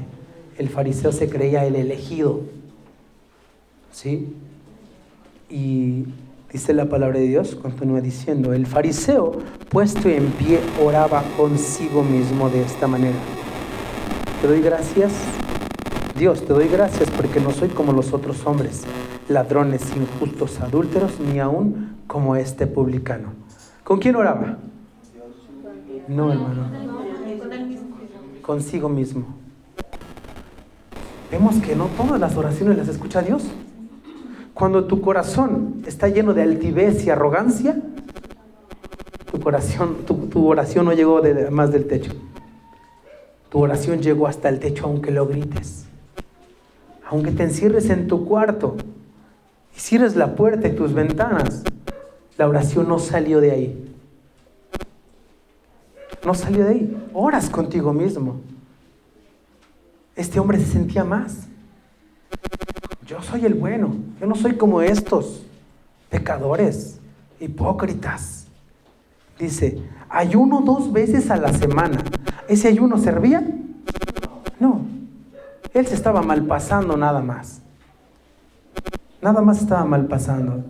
El fariseo se creía el elegido. ¿Sí? Y dice la palabra de Dios, continúa diciendo, el fariseo puesto en pie oraba consigo mismo de esta manera. Te doy gracias, Dios, te doy gracias porque no soy como los otros hombres, ladrones, injustos, adúlteros, ni aún como este publicano. ¿Con quién oraba? No, hermano. Consigo mismo. Vemos que no todas las oraciones las escucha Dios. Cuando tu corazón está lleno de altivez y arrogancia, tu oración no llegó más del techo. Tu oración llegó hasta el techo aunque lo grites. Aunque te encierres en tu cuarto y cierres la puerta y tus ventanas, la oración no salió de ahí. No salió de ahí. Oras contigo mismo. Este hombre se sentía más. Yo soy el bueno. Yo no soy como estos pecadores, hipócritas. Dice, ayuno 2 veces a la semana. ¿Ese ayuno servía? No. Él se estaba malpasando nada más. Nada más estaba malpasando.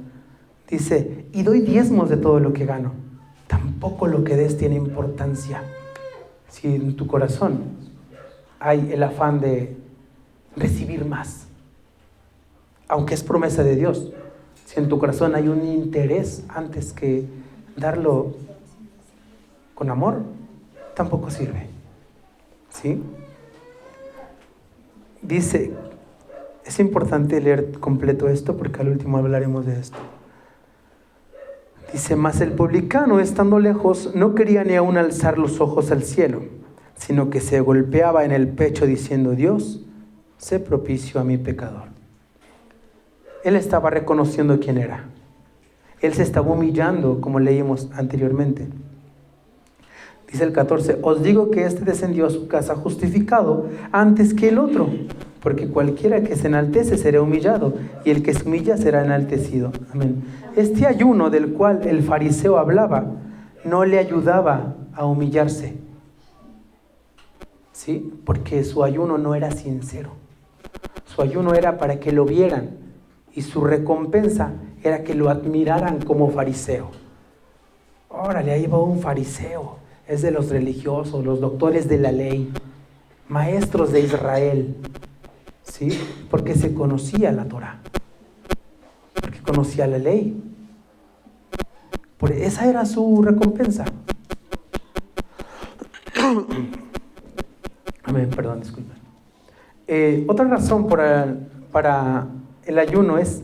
Dice, y doy diezmos de todo lo que gano. Tampoco lo que des tiene importancia. Si en tu corazón hay el afán de recibir más, aunque es promesa de Dios, si en tu corazón hay un interés antes que darlo con amor, tampoco sirve. ¿Sí? Dice, es importante leer completo esto porque al último hablaremos de esto. Dice, mas el publicano, estando lejos, no quería ni aún alzar los ojos al cielo, sino que se golpeaba en el pecho diciendo, Dios, sé propicio a mi pecador. Él estaba reconociendo quién era. Él se estaba humillando, como leímos anteriormente. Dice el 14, os digo que este descendió a su casa justificado antes que el otro, porque cualquiera que se enaltece será humillado, y el que se humilla será enaltecido. Amén. Este ayuno del cual el fariseo hablaba, no le ayudaba a humillarse, ¿sí? Porque su ayuno no era sincero. Su ayuno era para que lo vieran y su recompensa era que lo admiraran como fariseo. Órale, ahí va un fariseo, es de los religiosos, los doctores de la ley, maestros de Israel, ¿sí? Porque se conocía la Torá, porque conocía la ley. Esa era su recompensa. Amén, perdón, disculpen. Otra razón para el ayuno es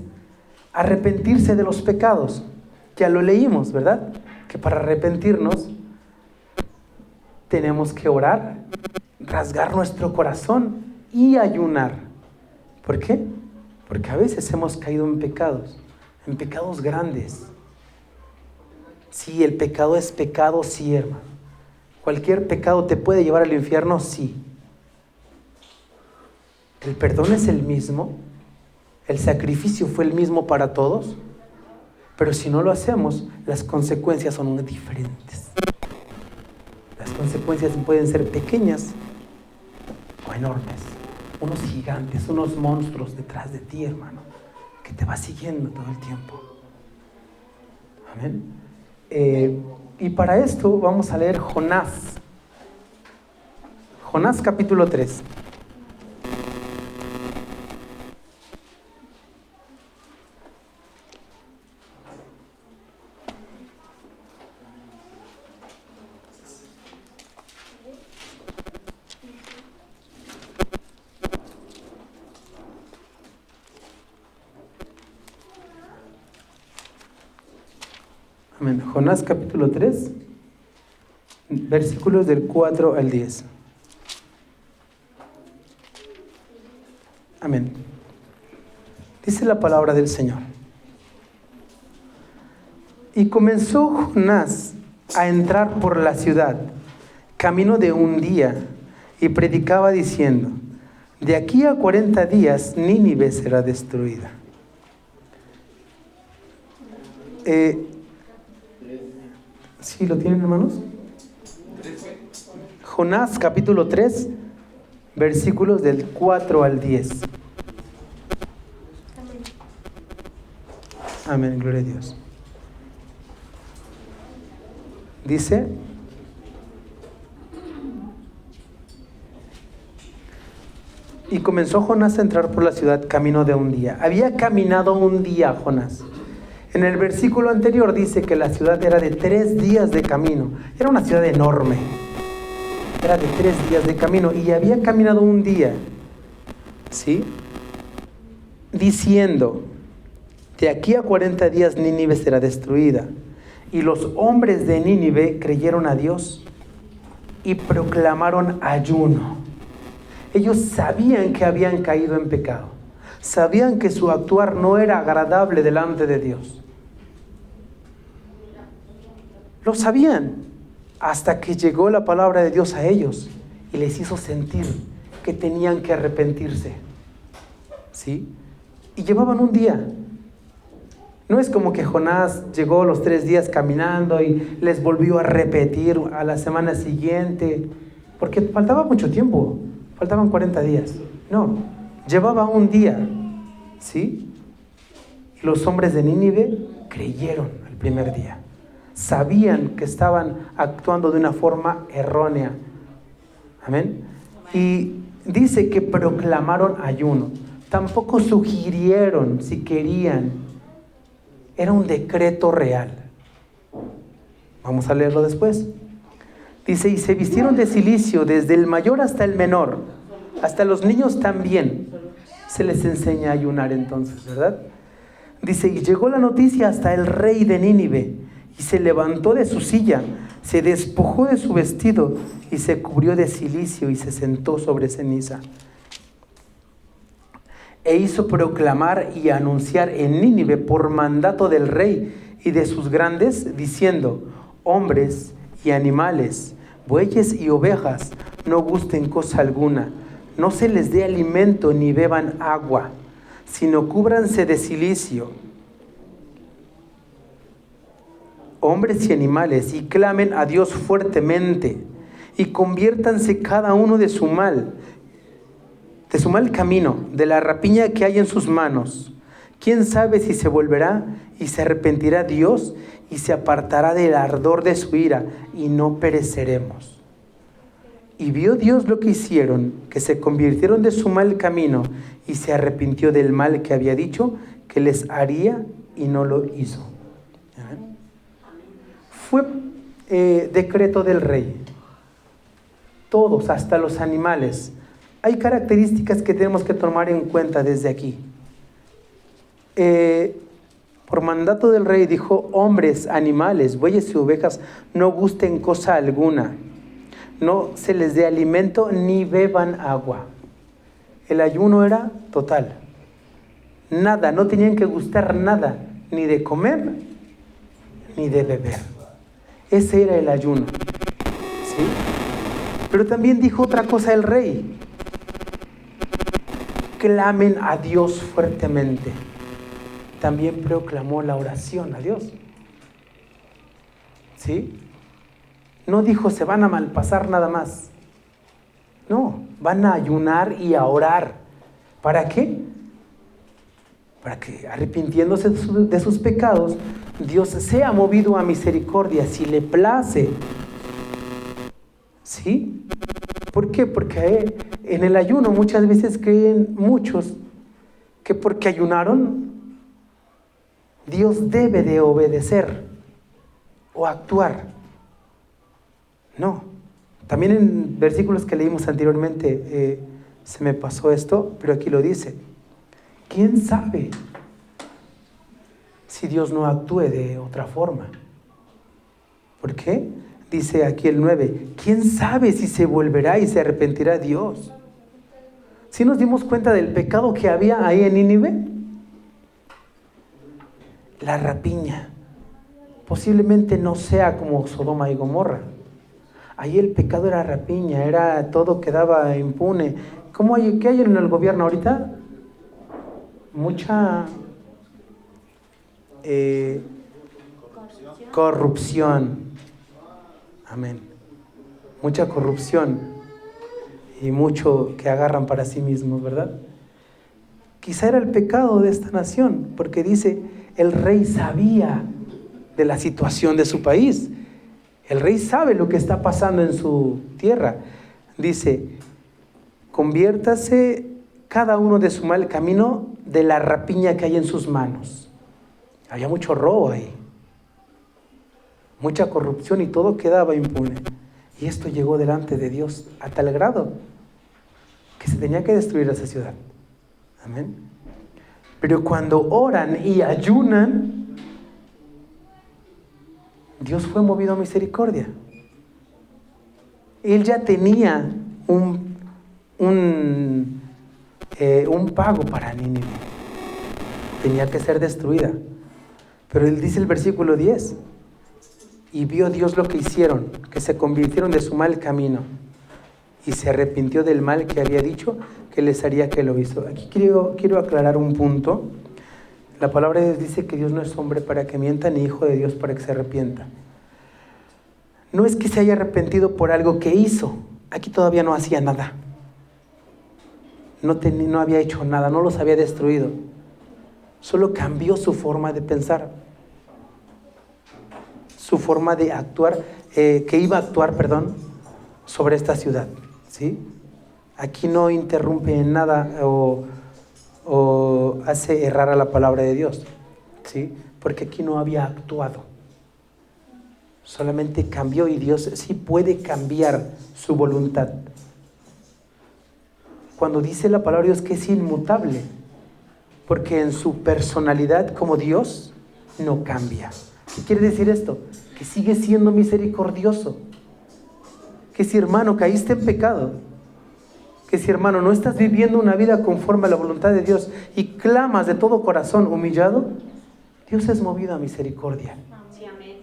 arrepentirse de los pecados. Ya lo leímos, ¿verdad? Que para arrepentirnos tenemos que orar, rasgar nuestro corazón y ayunar. ¿Por qué? Porque a veces hemos caído en pecados grandes. Sí, el pecado es pecado, sí, hermano. ¿Cualquier pecado te puede llevar al infierno? Sí. ¿El perdón es el mismo? ¿El sacrificio fue el mismo para todos? Pero si no lo hacemos, las consecuencias son diferentes. Las consecuencias pueden ser pequeñas o enormes. Unos gigantes, unos monstruos detrás de ti, hermano, que te va siguiendo todo el tiempo. Amén. Y para esto vamos a leer Jonás. Jonás capítulo 3. Amén. Jonás capítulo 3, versículos del 4 al 10. Amén. Dice la palabra del Señor. Y comenzó Jonás a entrar por la ciudad, camino de un día, y predicaba diciendo: de aquí a 40 días Nínive será destruida. ¿Sí lo tienen, hermanos? Jonás capítulo 3, versículos del 4 al 10. Amén, gloria a Dios. Dice: y comenzó Jonás a entrar por la ciudad camino de un día. Había caminado un día Jonás. En el versículo anterior dice que la ciudad era de 3 días de camino. Era una ciudad enorme. Era de 3 días de camino y había caminado un día, ¿sí? Diciendo: de aquí a 40 días Nínive será destruida. Y los hombres de Nínive creyeron a Dios y proclamaron ayuno. Ellos sabían que habían caído en pecado. Sabían que su actuar no era agradable delante de Dios. Lo sabían hasta que llegó la palabra de Dios a ellos y les hizo sentir que tenían que arrepentirse. ¿Sí? Y llevaban un día. No es como que Jonás llegó los 3 días caminando y les volvió a repetir a la semana siguiente, porque faltaba mucho tiempo, faltaban 40 días. No, llevaba un día, ¿sí? Y los hombres de Nínive creyeron el primer día. Sabían que estaban actuando de una forma errónea. Amén. Y dice que proclamaron ayuno. Tampoco sugirieron si querían. Era un decreto real. Vamos a leerlo después. Dice: y se vistieron de cilicio desde el mayor hasta el menor, hasta los niños también. Se les enseña a ayunar entonces, ¿verdad? Dice: y llegó la noticia hasta el rey de Nínive, y se levantó de su silla, se despojó de su vestido, y se cubrió de cilicio, y se sentó sobre ceniza. E hizo proclamar y anunciar en Nínive por mandato del rey y de sus grandes, diciendo: hombres y animales, bueyes y ovejas, no gusten cosa alguna, no se les dé alimento ni beban agua, sino cúbranse de cilicio. hombres y animales, y clamen a Dios fuertemente, y conviértanse cada uno de su mal camino, de la rapiña que hay en sus manos. ¿Quién sabe si se volverá y se arrepentirá Dios y se apartará del ardor de su ira y no pereceremos? Y vio Dios lo que hicieron, que se convirtieron de su mal camino y se arrepintió del mal que había dicho que les haría y no lo hizo. ¿Amén? Fue decreto del rey. Todos, hasta los animales. Hay características que tenemos que tomar en cuenta desde aquí. Por mandato del rey dijo: hombres, animales, bueyes y ovejas, no gusten cosa alguna, no se les dé alimento ni beban agua. El ayuno era total. Nada, no tenían que gustar nada, ni de comer ni de beber. Ese era el ayuno. ¿Sí? Pero también dijo otra cosa el rey: clamen a Dios fuertemente. También proclamó la oración a Dios. ¿Sí? No dijo se van a malpasar nada más. No, van a ayunar y a orar. ¿Para qué? Para que, arrepintiéndose de sus pecados, Dios sea movido a misericordia si le place. ¿Sí? ¿Por qué? Porque en el ayuno muchas veces creen muchos que porque ayunaron, Dios debe de obedecer o actuar. No. También en versículos que leímos anteriormente se me pasó esto, pero aquí lo dice. ¿Quién sabe si Dios no actúe de otra forma? ¿Por qué? Dice aquí el 9, ¿quién sabe si se volverá y se arrepentirá Dios? ¿Sí nos dimos cuenta del pecado que había ahí en Nínive? La rapiña. Posiblemente no sea como Sodoma y Gomorra. Ahí el pecado era rapiña, era todo quedaba impune. ¿Qué hay en el gobierno ahorita? Mucha corrupción. Amén. Mucha corrupción y mucho que agarran para sí mismos, ¿verdad? Quizá era el pecado de esta nación, porque dice, el rey sabía de la situación de su país. El rey sabe lo que está pasando en su tierra. Dice, conviértase cada uno de su mal camino de la rapiña que hay en sus manos. Había mucho robo ahí, mucha corrupción y todo quedaba impune. Y esto llegó delante de Dios a tal grado que se tenía que destruir esa ciudad. Amén. Pero cuando oran y ayunan, Dios fue movido a misericordia. Él ya tenía un pago para Nínive. Tenía que ser destruida. Pero él dice el versículo 10, y vio Dios lo que hicieron, que se convirtieron de su mal camino, y se arrepintió del mal que había dicho que les haría que lo hizo. Aquí quiero aclarar un punto. La palabra de Dios dice que Dios no es hombre para que mienta, ni hijo de Dios para que se arrepienta. No es que se haya arrepentido por algo que hizo. Aquí todavía no hacía nada. No había hecho nada, no los había destruido. Solo cambió su forma de pensar, su forma de actuar, que iba a actuar, sobre esta ciudad. ¿Sí? Aquí no interrumpe en nada o hace errar a la palabra de Dios. ¿Sí? Porque aquí no había actuado. Solamente cambió, y Dios sí puede cambiar su voluntad. Cuando dice la palabra de Dios que es inmutable, porque en su personalidad como Dios no cambia. ¿Qué quiere decir esto? Que sigue siendo misericordioso. Que si, hermano, caíste en pecado, que si, hermano, no estás viviendo una vida conforme a la voluntad de Dios y clamas de todo corazón humillado, Dios es movido a misericordia. Sí, amén.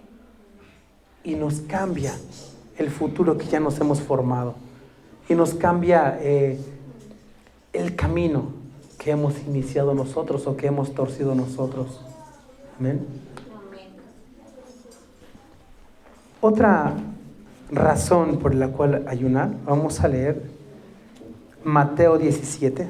Y nos cambia el futuro que ya nos hemos formado. Y nos cambia el camino que hemos iniciado nosotros o que hemos torcido nosotros. Amén. Otra razón por la cual ayunar, vamos a leer Mateo 17.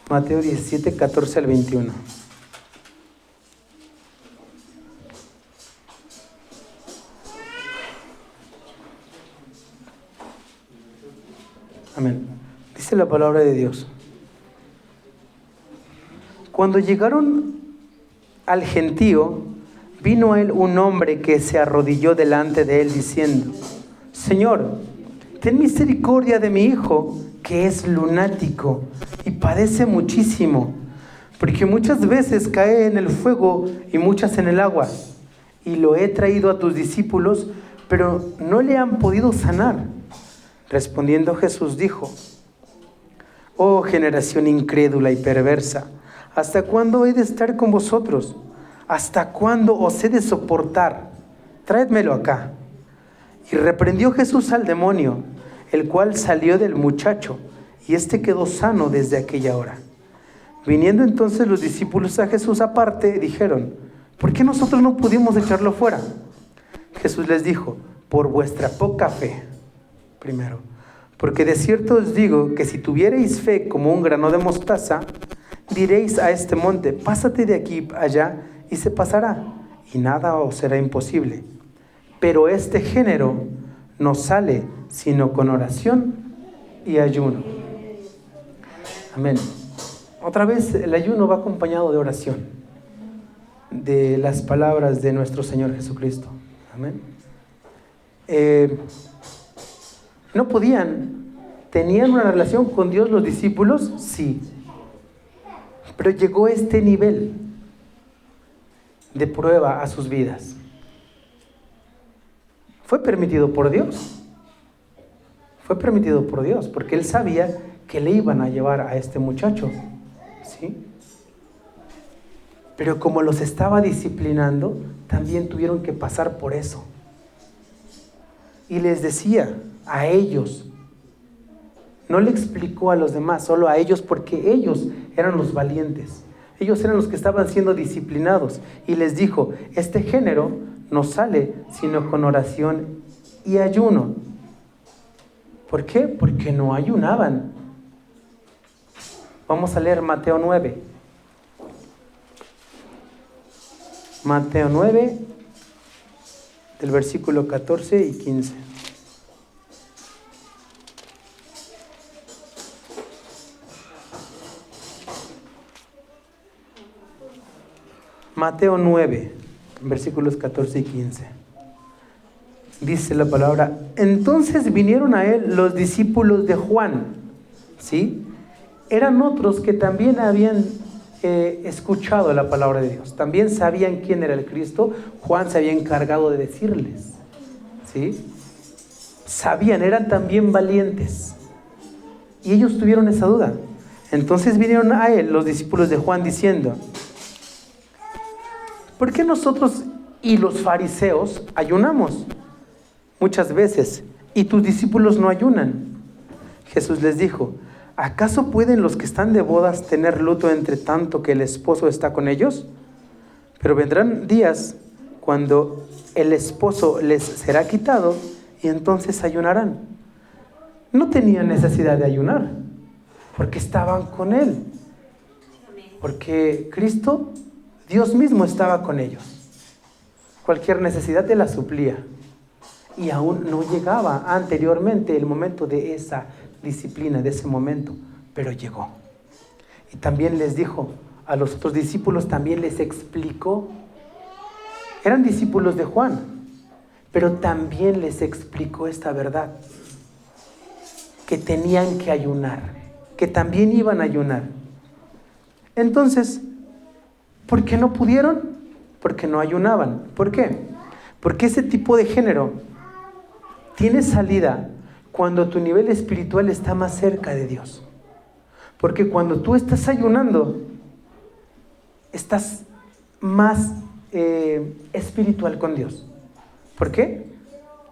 Mateo 17, 14 al 21. Amén. Dice la palabra de Dios. Cuando llegaron al gentío, vino a él un hombre que se arrodilló delante de él diciendo: Señor, ten misericordia de mi hijo, que es lunático y padece muchísimo, porque muchas veces cae en el fuego y muchas en el agua. Y lo he traído a tus discípulos, pero no le han podido sanar. Respondiendo Jesús dijo: Oh generación incrédula y perversa, ¿hasta cuándo he de estar con vosotros? ¿Hasta cuándo os he de soportar? Traédmelo acá. Y reprendió Jesús al demonio, el cual salió del muchacho, y éste quedó sano desde aquella hora. Viniendo entonces los discípulos a Jesús aparte, dijeron: ¿por qué nosotros no pudimos echarlo fuera? Jesús les dijo: por vuestra poca fe. Primero, porque de cierto os digo que si tuvierais fe como un grano de mostaza, diréis a este monte: pásate de aquí allá, y se pasará, y nada os será imposible. Pero este género no sale sino con oración y ayuno. Amén. Otra vez, el ayuno va acompañado de oración, de las palabras de nuestro Señor Jesucristo. Amén. ¿No podían? ¿Tenían una relación con Dios los discípulos? Sí. Pero llegó este nivel de prueba a sus vidas. Fue permitido por Dios. Fue permitido por Dios, porque Él sabía que le iban a llevar a este muchacho. ¿Sí? Pero como los estaba disciplinando, también tuvieron que pasar por eso. Y les decía a ellos, no le explicó a los demás, solo a ellos, porque ellos eran los valientes. Ellos eran los que estaban siendo disciplinados. Y les dijo: este género no sale sino con oración y ayuno. ¿Por qué? Porque no ayunaban. Vamos a leer Mateo 9. Mateo 9, del versículo 14 y 15. Mateo 9, versículos 14 y 15. Dice la palabra: entonces vinieron a él los discípulos de Juan. ¿Sí? Eran otros que también habían escuchado la palabra de Dios. También sabían quién era el Cristo. Juan se había encargado de decirles. ¿Sí? Sabían, eran también valientes. Y ellos tuvieron esa duda. Entonces vinieron a él los discípulos de Juan diciendo: ¿por qué nosotros y los fariseos ayunamos muchas veces y tus discípulos no ayunan? Jesús les dijo: ¿acaso pueden los que están de bodas tener luto entre tanto que el esposo está con ellos? Pero vendrán días cuando el esposo les será quitado y entonces ayunarán. No tenían necesidad de ayunar porque estaban con Él. Porque Cristo, Dios mismo, estaba con ellos. Cualquier necesidad te la suplía. Y aún no llegaba anteriormente el momento de esa disciplina, de ese momento, pero llegó. Y también les dijo a los otros discípulos, también les explicó. Eran discípulos de Juan, pero también les explicó esta verdad, que tenían que ayunar, que también iban a ayunar. Entonces, ¿por qué no pudieron? Porque no ayunaban. ¿Por qué? Porque ese tipo de género tiene salida cuando tu nivel espiritual está más cerca de Dios. Porque cuando tú estás ayunando, estás más espiritual con Dios. ¿Por qué?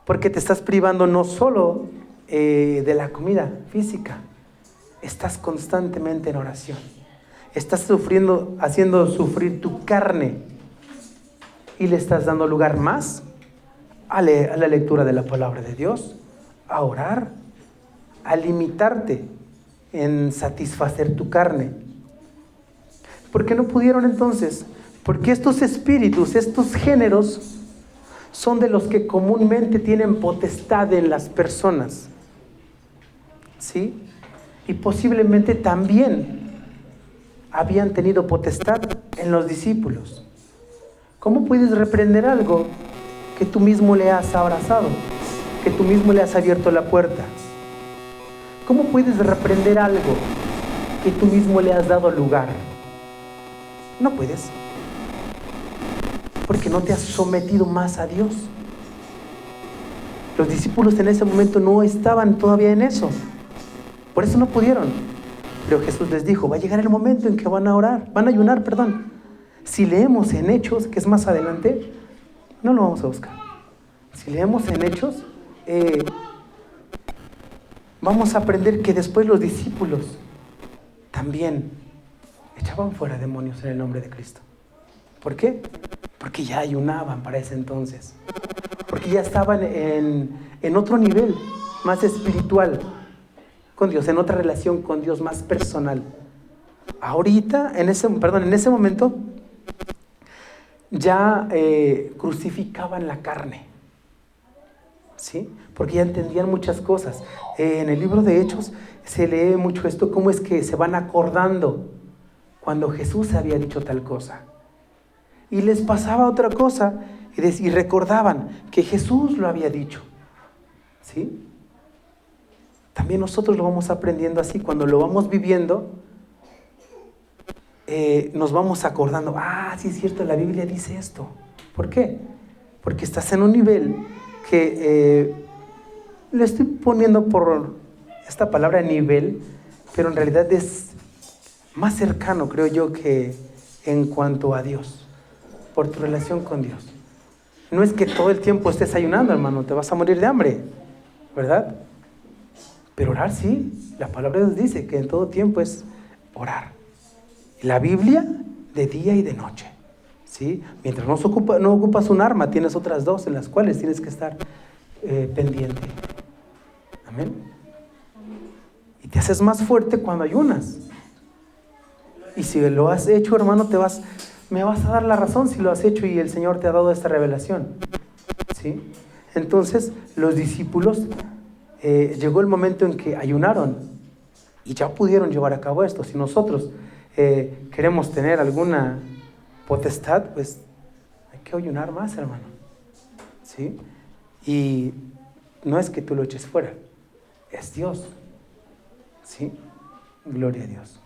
Porque te estás privando no solo de la comida física, estás constantemente en oración. Estás haciendo sufrir tu carne y le estás dando lugar más a la lectura de la palabra de Dios, a orar, a limitarte en satisfacer tu carne. ¿Por qué no pudieron entonces? Porque estos espíritus, estos géneros, son de los que comúnmente tienen potestad en las personas, ¿sí? Y posiblemente también habían tenido potestad en los discípulos. ¿Cómo puedes reprender algo que tú mismo le has abrazado, que tú mismo le has abierto la puerta? ¿Cómo puedes reprender algo que tú mismo le has dado lugar? No puedes, porque no te has sometido más a Dios. Los discípulos en ese momento no estaban todavía en eso, por eso no pudieron. Pero Jesús les dijo, va a llegar el momento en que van a ayunar. Si leemos en Hechos, que es más adelante, no lo vamos a buscar. Si leemos en Hechos, vamos a aprender que después los discípulos también echaban fuera demonios en el nombre de Cristo. ¿Por qué? Porque ya ayunaban para ese entonces. Porque ya estaban en otro nivel, más espiritual con Dios, en otra relación con Dios más personal. Ahorita, en ese momento, ya crucificaban la carne, ¿sí? Porque ya entendían muchas cosas. En el libro de Hechos se lee mucho esto, cómo es que se van acordando cuando Jesús había dicho tal cosa. Y les pasaba otra cosa y recordaban que Jesús lo había dicho, ¿sí? También nosotros lo vamos aprendiendo así, cuando lo vamos viviendo, nos vamos acordando, sí es cierto, la Biblia dice esto. ¿Por qué? Porque estás en un nivel que le estoy poniendo por esta palabra nivel, pero en realidad es más cercano, creo yo, que en cuanto a Dios, por tu relación con Dios. No es que todo el tiempo estés ayunando, hermano, te vas a morir de hambre, ¿verdad? Pero orar sí, la palabra de Dios dice que en todo tiempo es orar. La Biblia de día y de noche, ¿sí? Mientras no ocupas un arma, tienes otras dos en las cuales tienes que estar pendiente. Amén. Y te haces más fuerte cuando ayunas. Y si lo has hecho, hermano, me vas a dar la razón si lo has hecho y el Señor te ha dado esta revelación, ¿sí? Entonces, los discípulos llegó el momento en que ayunaron y ya pudieron llevar a cabo esto. Si nosotros queremos tener alguna potestad, pues hay que ayunar más, hermano, ¿sí? Y no es que tú lo eches fuera, es Dios, ¿sí? Gloria a Dios.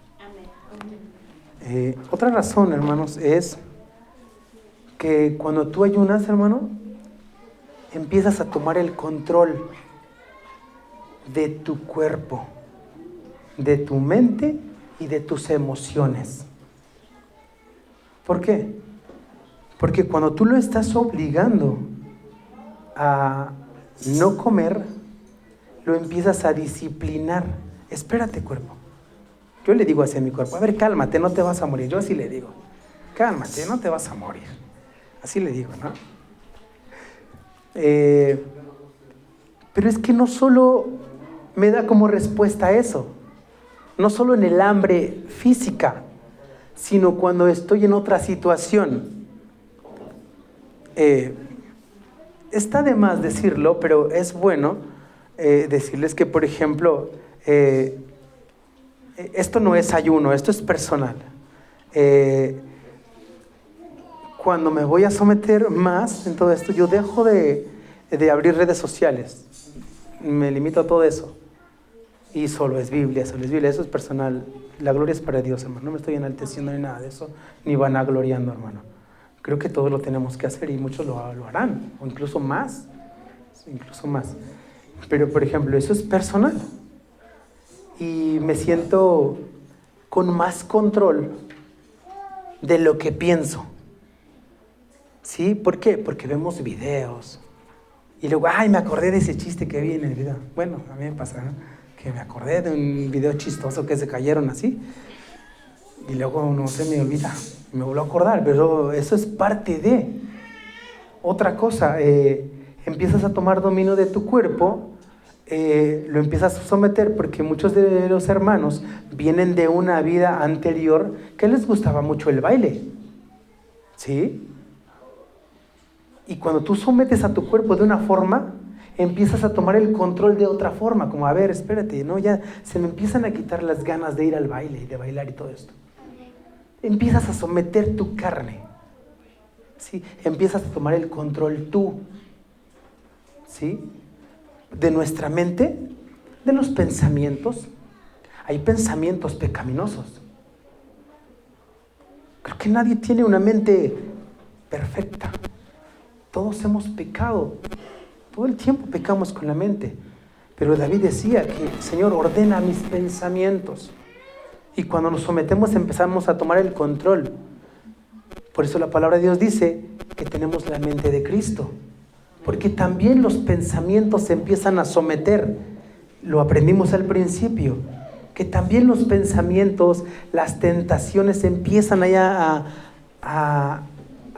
Otra razón, hermanos, es que cuando tú ayunas, hermano, empiezas a tomar el control de tu cuerpo, de tu mente y de tus emociones. ¿Por qué? Porque cuando tú lo estás obligando a no comer, lo empiezas a disciplinar. Espérate, cuerpo. Yo le digo así a mi cuerpo, a ver, cálmate, no te vas a morir. Yo así le digo, cálmate, no te vas a morir. Así le digo, ¿no? Pero es que no solo me da como respuesta a eso, no solo en el hambre física, sino cuando estoy en otra situación. Está de más decirlo, pero es bueno decirles que, por ejemplo, esto no es ayuno, esto es personal. Cuando me voy a someter más en todo esto, yo dejo de abrir redes sociales, me limito a todo eso. Y solo es Biblia, eso es personal. La gloria es para Dios, hermano. No me estoy enalteciendo ni nada de eso, ni vanagloriando, hermano. Creo que todos lo tenemos que hacer y muchos lo harán, o incluso más. Pero, por ejemplo, eso es personal. Y me siento con más control de lo que pienso. ¿Sí? ¿Por qué? Porque vemos videos. Y luego, me acordé de ese chiste que vi en el video. Bueno, a mí me pasa, ¿no? que me acordé de un video chistoso que se cayeron así. Y luego no se me olvida, me vuelvo a acordar, pero eso es parte de. Otra cosa, empiezas a tomar dominio de tu cuerpo, lo empiezas a someter, porque muchos de los hermanos vienen de una vida anterior que les gustaba mucho el baile, ¿sí? Y cuando tú sometes a tu cuerpo de una forma, empiezas a tomar el control de otra forma, como a ver, espérate, ¿no? Ya se me empiezan a quitar las ganas de ir al baile y de bailar y todo esto. Empiezas a someter tu carne, ¿sí? Empiezas a tomar el control tú, ¿sí? De nuestra mente, de los pensamientos. Hay pensamientos pecaminosos. Creo que nadie tiene una mente perfecta. Todos hemos pecado. Todo el tiempo pecamos con la mente. Pero David decía que, Señor, ordena mis pensamientos. Y cuando nos sometemos empezamos a tomar el control. Por eso la palabra de Dios dice que tenemos la mente de Cristo. Porque también los pensamientos se empiezan a someter. Lo aprendimos al principio. Que también los pensamientos, las tentaciones empiezan allá a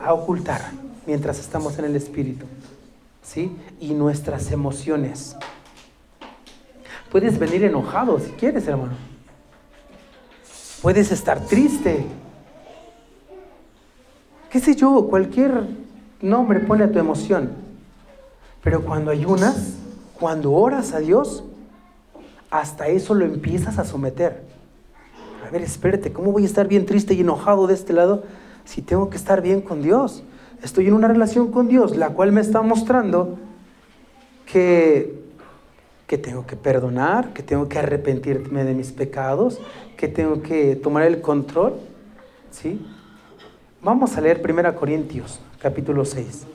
ocultar mientras estamos en el Espíritu, ¿sí? Y nuestras emociones. Puedes venir enojado si quieres, hermano. Puedes estar triste. Qué sé yo, cualquier nombre ponle a tu emoción. Pero cuando ayunas, cuando oras a Dios, hasta eso lo empiezas a someter. A ver, espérate, ¿cómo voy a estar bien triste y enojado de este lado si tengo que estar bien con Dios? Estoy en una relación con Dios, la cual me está mostrando que tengo que perdonar, que tengo que arrepentirme de mis pecados, que tengo que tomar el control, ¿sí? Vamos a leer 1 Corintios, capítulo 6.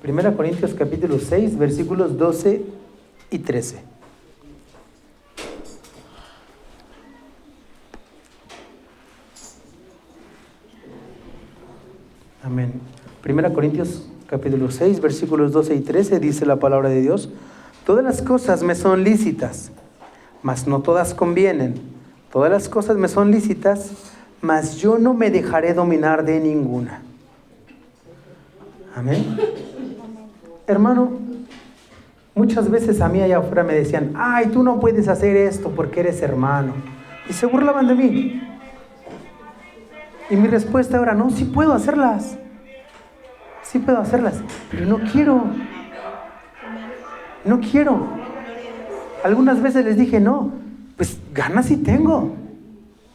Primera Corintios capítulo 6, versículos 12 y 13. Amén. Primera Corintios capítulo 6, versículos 12 y 13 dice la palabra de Dios: todas las cosas me son lícitas, mas no todas convienen. Todas las cosas me son lícitas, mas yo no me dejaré dominar de ninguna. Amén. Hermano, muchas veces a mí allá afuera me decían: ay, tú no puedes hacer esto porque eres hermano. Y se burlaban de mí. Y mi respuesta ahora: no, sí puedo hacerlas. Sí puedo hacerlas, pero no quiero. No quiero. Algunas veces les dije: no, pues ganas sí tengo.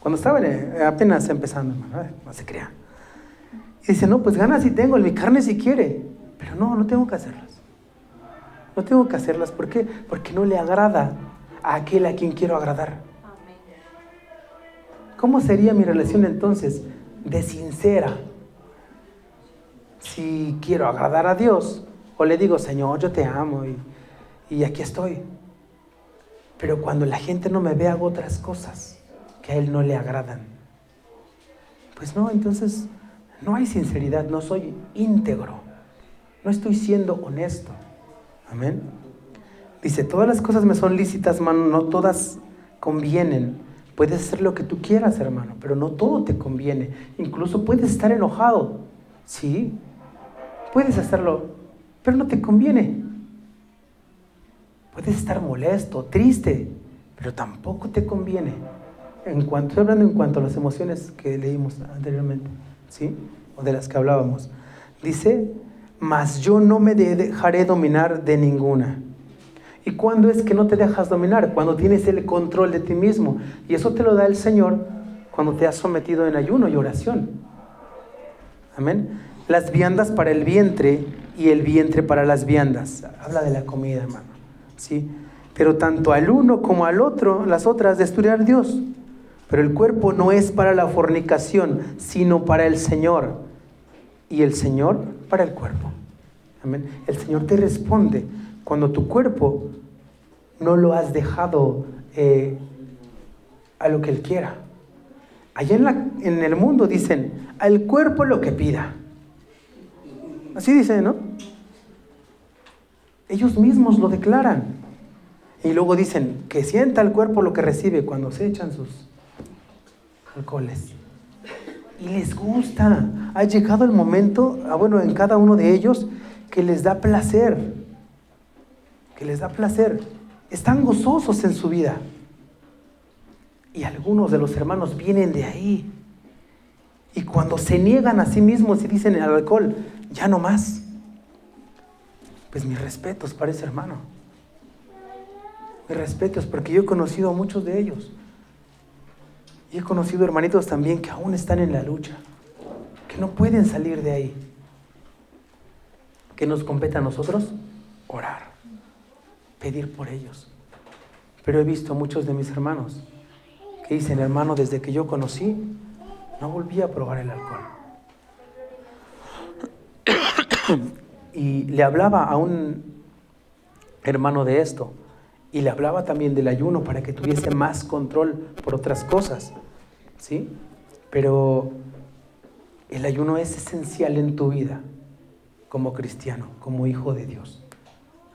Cuando estaba apenas empezando, hermano, no se crea. Y dice: no, pues ganas sí tengo, mi carne sí quiere. Pero no tengo que hacerlas. No tengo que hacerlas. ¿Por qué? Porque no le agrada a aquel a quien quiero agradar. ¿Cómo sería mi relación entonces de sincera? Si quiero agradar a Dios, o le digo: Señor, yo te amo y aquí estoy. Pero cuando la gente no me ve, hago otras cosas que a Él no le agradan. Pues no, entonces no hay sinceridad, no soy íntegro. No estoy siendo honesto. Amén. Dice: todas las cosas me son lícitas, hermano, no todas convienen. Puedes hacer lo que tú quieras, hermano, pero no todo te conviene. Incluso puedes estar enojado. Sí, puedes hacerlo, pero no te conviene. Puedes estar molesto, triste, pero tampoco te conviene. Estoy hablando en cuanto a las emociones que leímos anteriormente, ¿sí? O de las que hablábamos. Dice: mas yo no me dejaré dominar de ninguna. ¿Y cuándo es que no te dejas dominar? Cuando tienes el control de ti mismo. Y eso te lo da el Señor cuando te has sometido en ayuno y oración. Amén. Las viandas para el vientre y el vientre para las viandas. Habla de la comida, hermano. ¿Sí? Pero tanto al uno como al otro, las otras, de estudiar Dios. Pero el cuerpo no es para la fornicación, sino para el Señor. Y el Señor para el cuerpo. Amén. El Señor te responde cuando tu cuerpo no lo has dejado a lo que Él quiera. Allá en el mundo dicen: al cuerpo lo que pida. Así dice, ¿no? Ellos mismos lo declaran. Y luego dicen que sienta el cuerpo lo que recibe cuando se echan sus alcoholes. Y les gusta. Ha llegado el momento, en cada uno de ellos, que les da placer. Que les da placer. Están gozosos en su vida. Y algunos de los hermanos vienen de ahí. Y cuando se niegan a sí mismos y dicen el alcohol, ya no más. Pues mis respetos para ese hermano. Mis respetos, porque yo he conocido a muchos de ellos. Y he conocido hermanitos también que aún están en la lucha, que no pueden salir de ahí. ¿Qué nos compete a nosotros? Orar, pedir por ellos. Pero he visto a muchos de mis hermanos que dicen, hermano, desde que yo conocí, no volví a probar el alcohol. Y le hablaba a un hermano de esto, y le hablaba también del ayuno para que tuviese más control por otras cosas, ¿sí? Pero el ayuno es esencial en tu vida como cristiano, como hijo de Dios.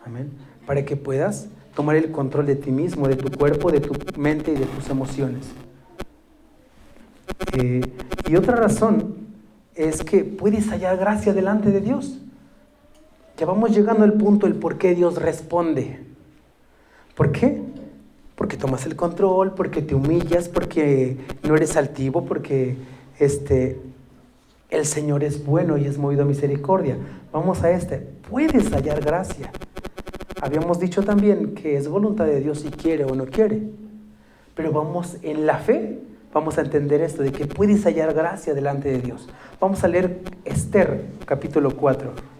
Amén. Para que puedas tomar el control de ti mismo, de tu cuerpo, de tu mente y de tus emociones. Y otra razón es que puedes hallar gracia delante de Dios. Ya vamos llegando al punto del por qué Dios responde. ¿Por qué? Porque tomas el control, porque te humillas, porque no eres altivo, porque el Señor es bueno y es movido a misericordia. Vamos a puedes hallar gracia. Habíamos dicho también que es voluntad de Dios si quiere o no quiere. Pero vamos en la fe, vamos a entender esto, de que puedes hallar gracia delante de Dios. Vamos a leer Esther, capítulo 4.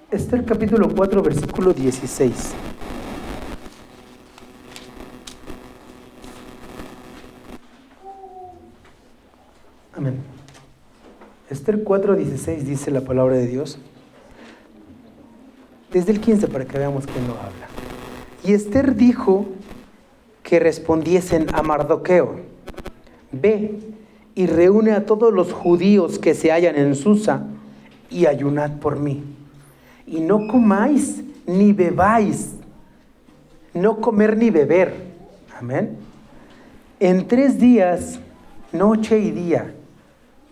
Esther capítulo 4, versículo 16. Amén. Esther 4, 16 dice la palabra de Dios. Desde el 15 para que veamos quién lo habla. Y Esther dijo que respondiesen a Mardoqueo: ve y reúne a todos los judíos que se hallan en Susa y ayunad por mí. Y no comáis ni bebáis, no comer ni beber. Amén. En 3 días, noche y día,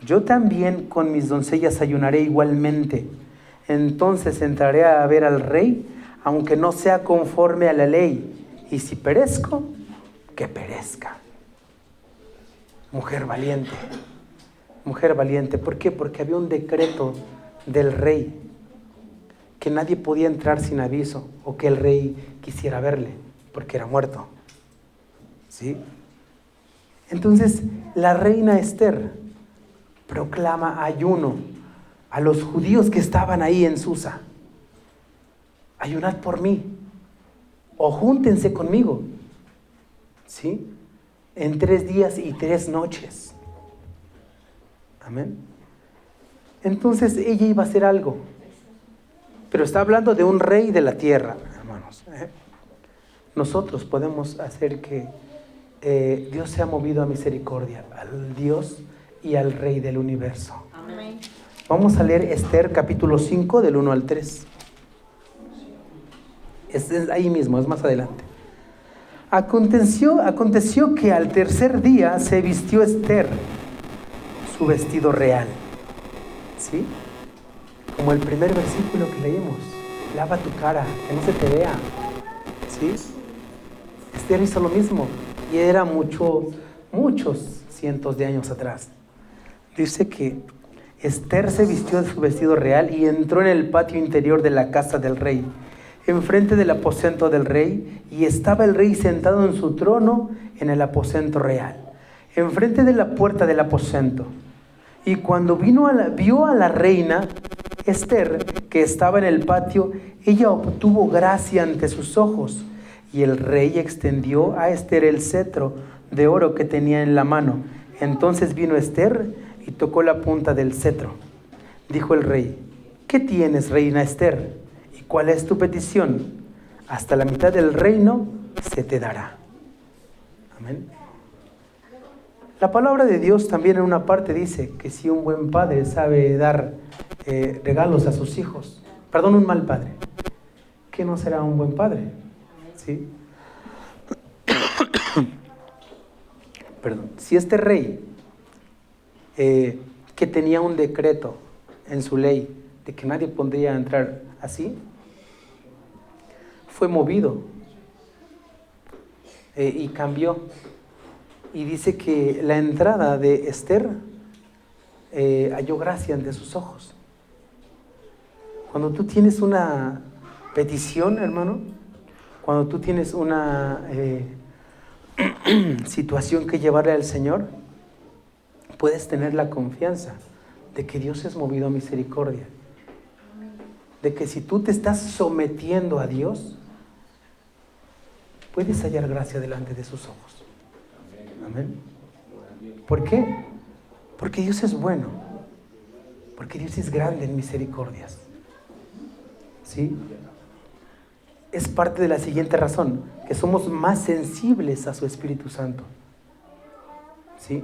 yo también con mis doncellas ayunaré igualmente. Entonces entraré a ver al rey, aunque no sea conforme a la ley. Y si perezco, que perezca. Mujer valiente. Mujer valiente. ¿Por qué? Porque había un decreto del rey que nadie podía entrar sin aviso o que el rey quisiera verle porque era muerto. ¿Sí? Entonces la reina Esther proclama ayuno a los judíos que estaban ahí en Susa. Ayunad por mí o júntense conmigo. ¿Sí? En 3 días y 3 noches. Amén. Entonces ella iba a hacer algo. Pero está hablando de un rey de la tierra, hermanos. Nosotros podemos hacer que Dios sea movido a misericordia, al Dios y al Rey del universo. Amén. Vamos a leer Esther capítulo 5 del 1 al 3. Es ahí mismo, es más adelante. Aconteció que al tercer día se vistió Esther su vestido real. ¿Sí? Como el primer versículo que leímos. Lava tu cara, que no se te vea. ¿Sí? Esther hizo lo mismo. Y era muchos cientos de años atrás. Dice que Esther se vistió de su vestido real y entró en el patio interior de la casa del rey, enfrente del aposento del rey, y estaba el rey sentado en su trono en el aposento real, enfrente de la puerta del aposento. Y cuando vio a la reina Esther, que estaba en el patio, ella obtuvo gracia ante sus ojos. Y el rey extendió a Esther el cetro de oro que tenía en la mano. Entonces vino Esther y tocó la punta del cetro. Dijo el rey: ¿qué tienes, reina Esther? Y ¿Cuál es tu petición? Hasta la mitad del reino se te dará. Amén. La palabra de Dios también en una parte dice que si un buen padre sabe dar regalos a sus hijos, perdón, un mal padre, ¿qué no será un buen padre? ¿Sí? Perdón. Si este rey, que tenía un decreto en su ley de que nadie podría entrar así, fue movido y cambió. Y dice que la entrada de Esther halló gracia ante sus ojos. Cuando tú tienes una petición, hermano, cuando tú tienes una situación que llevarle al Señor, puedes tener la confianza de que Dios es movido a misericordia. De que si tú te estás sometiendo a Dios, puedes hallar gracia delante de sus ojos. Amén. ¿Por qué? Porque Dios es bueno. Porque Dios es grande en misericordias. ¿Sí? Es parte de la siguiente razón, que somos más sensibles a su Espíritu Santo. ¿Sí?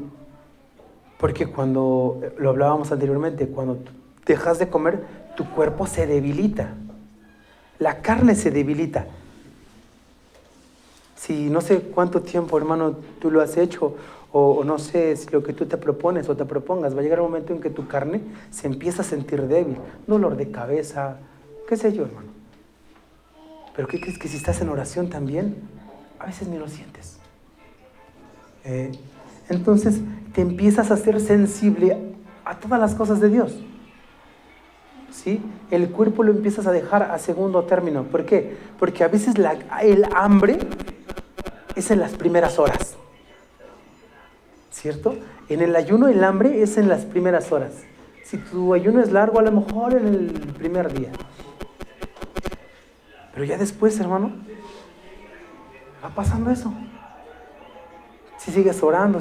Porque cuando, lo hablábamos anteriormente, cuando dejas de comer, tu cuerpo se debilita. La carne se debilita. Si no sé cuánto tiempo, hermano, tú lo has hecho, o no sé si lo que tú te propones o te propongas, va a llegar un momento en que tu carne se empieza a sentir débil, dolor de cabeza, qué sé yo, hermano. Pero ¿qué crees? Que si estás en oración también, a veces ni lo sientes. Entonces te empiezas a ser sensible a todas las cosas de Dios. ¿Sí? El cuerpo lo empiezas a dejar a segundo término. ¿Por qué? Porque a veces el hambre es en las primeras horas. ¿Cierto? En el ayuno el hambre es en las primeras horas. Si tu ayuno es largo, a lo mejor en el primer día. Pero ya después, hermano, va pasando eso. Si sigues orando,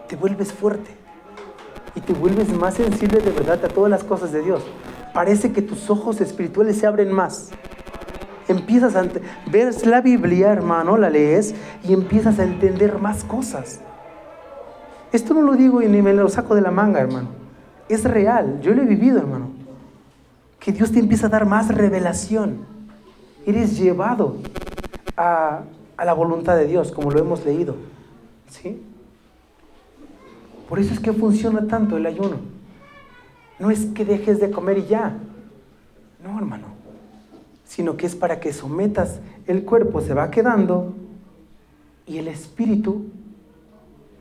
te vuelves fuerte. Y te vuelves más sensible de verdad a todas las cosas de Dios. Parece que tus ojos espirituales se abren más. Empiezas a ver la Biblia, hermano, la lees y empiezas a entender más cosas. Esto no lo digo y ni me lo saco de la manga, hermano. Es real, yo lo he vivido, hermano. Que Dios te empieza a dar más revelación. Eres llevado a la voluntad de Dios, como lo hemos leído. ¿Sí? Por eso es que funciona tanto el ayuno. No es que dejes de comer y ya. No, hermano. Sino que es para que sometas, el cuerpo se va quedando y el espíritu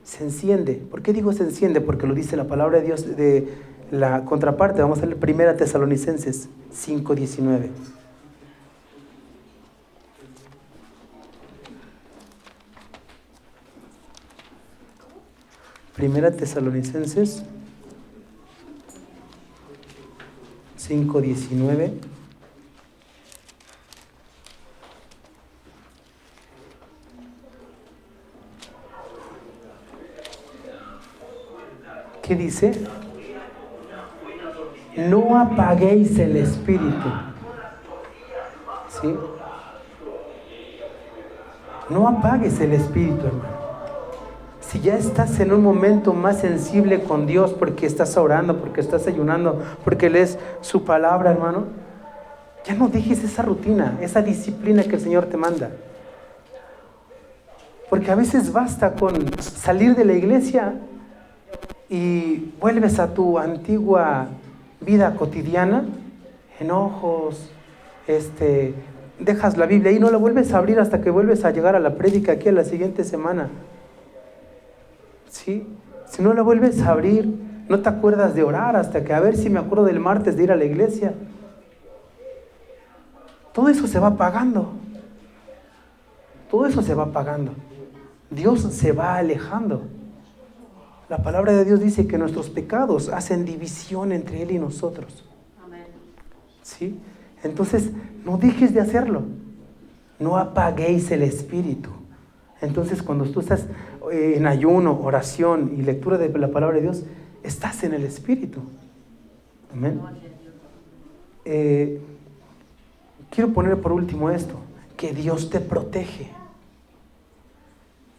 se enciende. ¿Por qué digo se enciende? Porque lo dice la palabra de Dios de la contraparte. Vamos a leer 1 Tesalonicenses 5:19. Primera Tesalonicenses 5:19. ¿Qué dice? No apaguéis el espíritu. ¿Sí? No apagues el espíritu, hermano. Si ya estás en un momento más sensible con Dios porque estás orando, porque estás ayunando, porque lees su palabra, hermano, ya no dejes esa rutina, esa disciplina que el Señor te manda. Porque a veces basta con salir de la iglesia y vuelves a tu antigua vida cotidiana, enojos, dejas la Biblia y no la vuelves a abrir hasta que vuelves a llegar a la prédica aquí a la siguiente semana. ¿Sí? Si no la vuelves a abrir, no te acuerdas de orar hasta que a ver si me acuerdo del martes de ir a la iglesia. Todo eso se va apagando. Todo eso se va apagando. Dios se va alejando. La palabra de Dios dice que nuestros pecados hacen división entre Él y nosotros. Amén. ¿Sí? Entonces, no dejes de hacerlo. No apaguéis el espíritu. Entonces, cuando tú estás en ayuno, oración y lectura de la palabra de Dios, estás en el espíritu. Amén. quiero poner por último esto, que Dios te protege.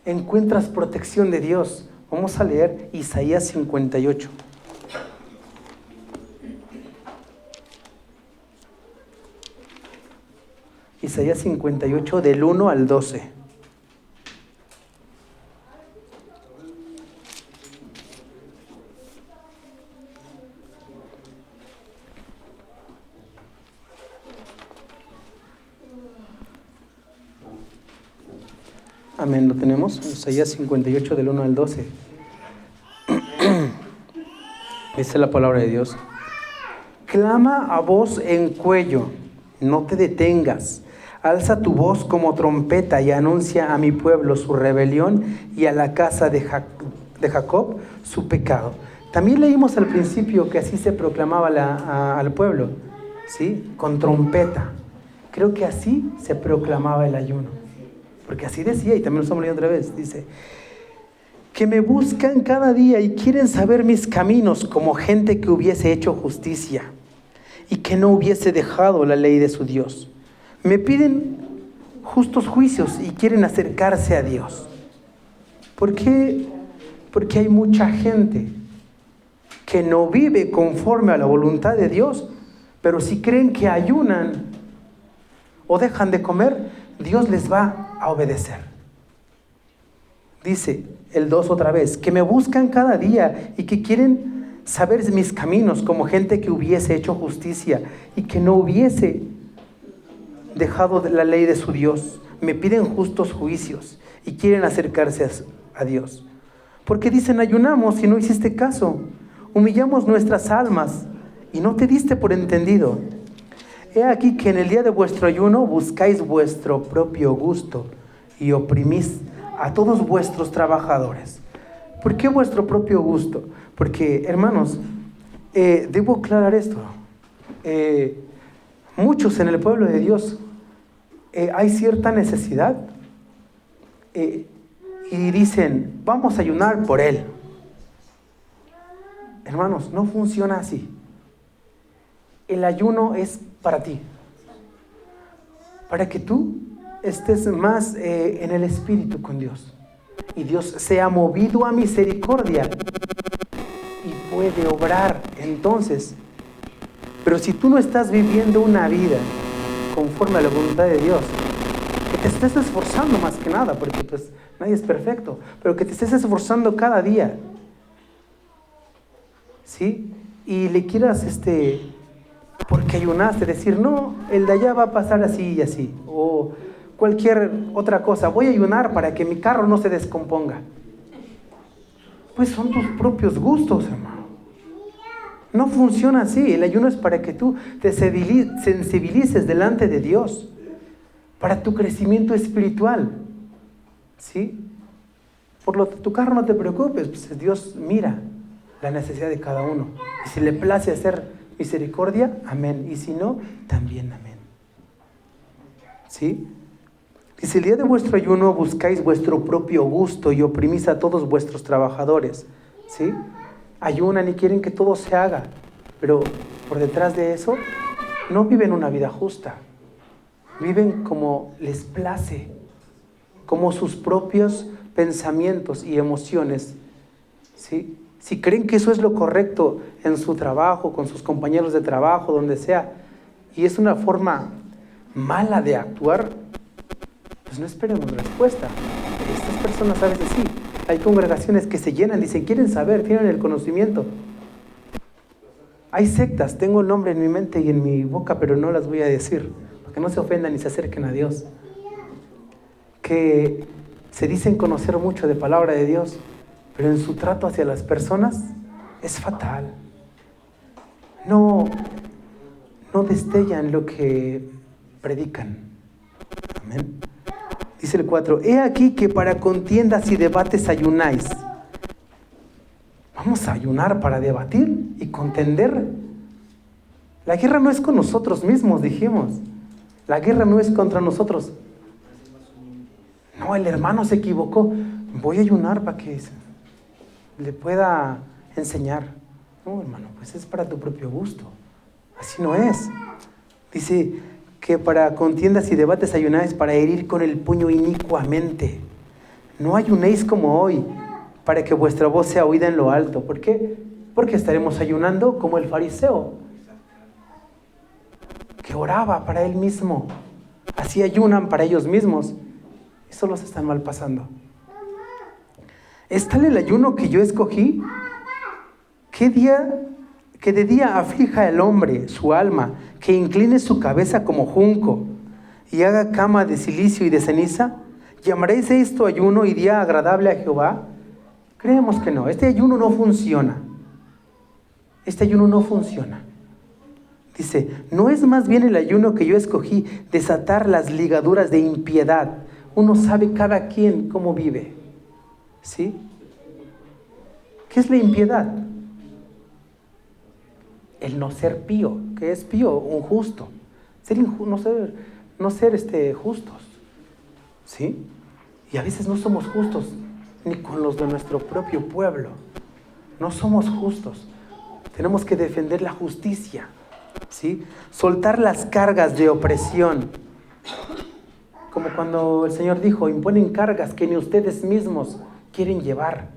Encuentras protección de Dios. Vamos a leer Isaías 58. Isaías 58 del 1 al 12. Amén, lo tenemos. Isaías 58 del 1 al 12. Dice la palabra de Dios. Clama a voz en cuello, no te detengas. Alza tu voz como trompeta y anuncia a mi pueblo su rebelión y a la casa de Jacob su pecado. También leímos al principio que así se proclamaba al pueblo, ¿sí? Con trompeta. Creo que así se proclamaba el ayuno. Porque así decía, y también lo estamos leyendo otra vez, dice, que me buscan cada día y quieren saber mis caminos como gente que hubiese hecho justicia y que no hubiese dejado la ley de su Dios. Me piden justos juicios y quieren acercarse a Dios. ¿Por qué? Porque hay mucha gente que no vive conforme a la voluntad de Dios, pero si creen que ayunan o dejan de comer, Dios les va a obedecer. Dice el 2 otra vez, que me buscan cada día y que quieren saber mis caminos como gente que hubiese hecho justicia y que no hubiese dejado la ley de su Dios. Me piden justos juicios y quieren acercarse a Dios. Porque dicen, ayunamos y no hiciste caso. Humillamos nuestras almas y no te diste por entendido. He aquí que en el día de vuestro ayuno buscáis vuestro propio gusto y oprimís a todos vuestros trabajadores. ¿Por qué vuestro propio gusto? Porque, hermanos, debo aclarar esto. Muchos en el pueblo de Dios hay cierta necesidad y dicen, vamos a ayunar por Él. Hermanos, no funciona así. El ayuno es para ti, para que tú estés más en el espíritu con Dios y Dios sea movido a misericordia y puede obrar entonces. Pero si tú no estás viviendo una vida conforme a la voluntad de Dios, que te estés esforzando más que nada, porque pues nadie es perfecto, pero que te estés esforzando cada día, ¿sí? Y le quieras porque ayunaste, decir, no, el de allá va a pasar así y así, o cualquier otra cosa, voy a ayunar para que mi carro no se descomponga. Pues son tus propios gustos, hermano. No funciona así. El ayuno es para que tú te sensibilices delante de Dios, para tu crecimiento espiritual, ¿sí? Tu carro no te preocupes, pues Dios mira la necesidad de cada uno. Y si le place hacer misericordia, amén. Y si no, también amén. ¿Sí? Dice, el día de vuestro ayuno buscáis vuestro propio gusto y oprimís a todos vuestros trabajadores. ¿Sí? Ayunan y quieren que todo se haga, pero por detrás de eso no viven una vida justa. Viven como les place, como sus propios pensamientos y emociones. ¿Sí? Si creen que eso es lo correcto en su trabajo, con sus compañeros de trabajo, donde sea, y es una forma mala de actuar, pues no esperemos respuesta. Estas personas a veces sí. Hay congregaciones que se llenan, dicen, quieren saber, tienen el conocimiento. Hay sectas, tengo el nombre en mi mente y en mi boca, pero no las voy a decir, para que no se ofendan y se acerquen a Dios. Que se dicen conocer mucho de palabra de Dios, pero en su trato hacia las personas es fatal. No destellan lo que predican. Amén. Dice el 4, he aquí que para contiendas y debates ayunáis. Vamos a ayunar para debatir y contender. La guerra no es con nosotros mismos, dijimos. La guerra no es contra nosotros. No, el hermano se equivocó. Voy a ayunar para que le pueda enseñar. No, hermano, pues es para tu propio gusto. Así no es. Dice, que para contiendas y debates ayunáis para herir con el puño inicuamente. No ayunéis como hoy, para que vuestra voz sea oída en lo alto. ¿Por qué? Porque estaremos ayunando como el fariseo, que oraba para él mismo. Así ayunan para ellos mismos y solo se están mal pasando. ¿Es tal el ayuno que yo escogí? Que de día aflija el hombre su alma, que incline su cabeza como junco y haga cama de silicio y de ceniza. ¿Llamaréis esto ayuno y día agradable a Jehová? Creemos que no. Este ayuno no funciona. Este ayuno no funciona. Dice, ¿no es más bien el ayuno que yo escogí desatar las ligaduras de impiedad? Uno sabe cada quien cómo vive. ¿Sí? ¿Qué es la impiedad? El no ser pío. ¿Qué es pío? Un justo. No ser justos. ¿Sí? Y a veces no somos justos ni con los de nuestro propio pueblo. No somos justos. Tenemos que defender la justicia. ¿Sí? Soltar las cargas de opresión. Como cuando el Señor dijo, imponen cargas que ni ustedes mismos quieren llevar.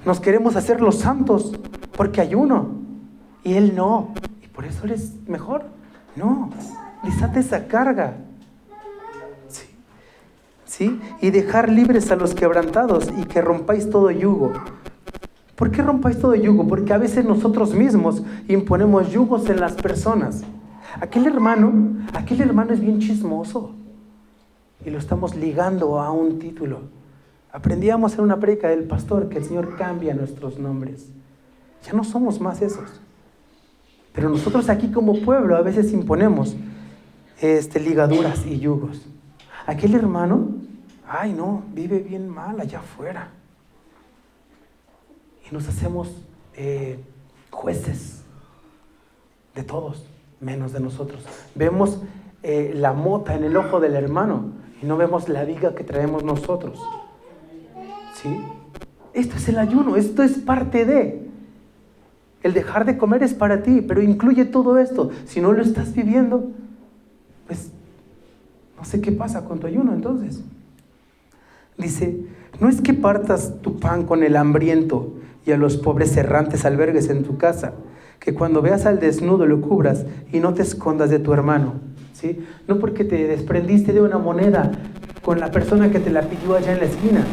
Nos queremos hacer los santos porque ayuno y Él no. Y por eso eres mejor. No, desate esa carga. ¿Sí? ¿Sí? Y dejar libres a los quebrantados y que rompáis todo yugo. ¿Por qué rompáis todo yugo? Porque a veces nosotros mismos imponemos yugos en las personas. Aquel hermano es bien chismoso y lo estamos ligando a un título. Aprendíamos en una prédica del pastor que el Señor cambia nuestros nombres. Ya no somos más esos. Pero nosotros aquí como pueblo a veces imponemos ligaduras y yugos. Aquel hermano, vive bien mal allá afuera. Y nos hacemos jueces de todos, menos de nosotros. Vemos la mota en el ojo del hermano y no vemos la viga que traemos nosotros. ¿Sí? Esto es el ayuno, esto es parte de. El dejar de comer es para ti, pero incluye todo esto. Si no lo estás viviendo, pues no sé qué pasa con tu ayuno entonces. Dice, no es que partas tu pan con el hambriento y a los pobres errantes albergues en tu casa, que cuando veas al desnudo lo cubras y no te escondas de tu hermano. ¿Sí? No porque te desprendiste de una moneda con la persona que te la pidió allá en la esquina.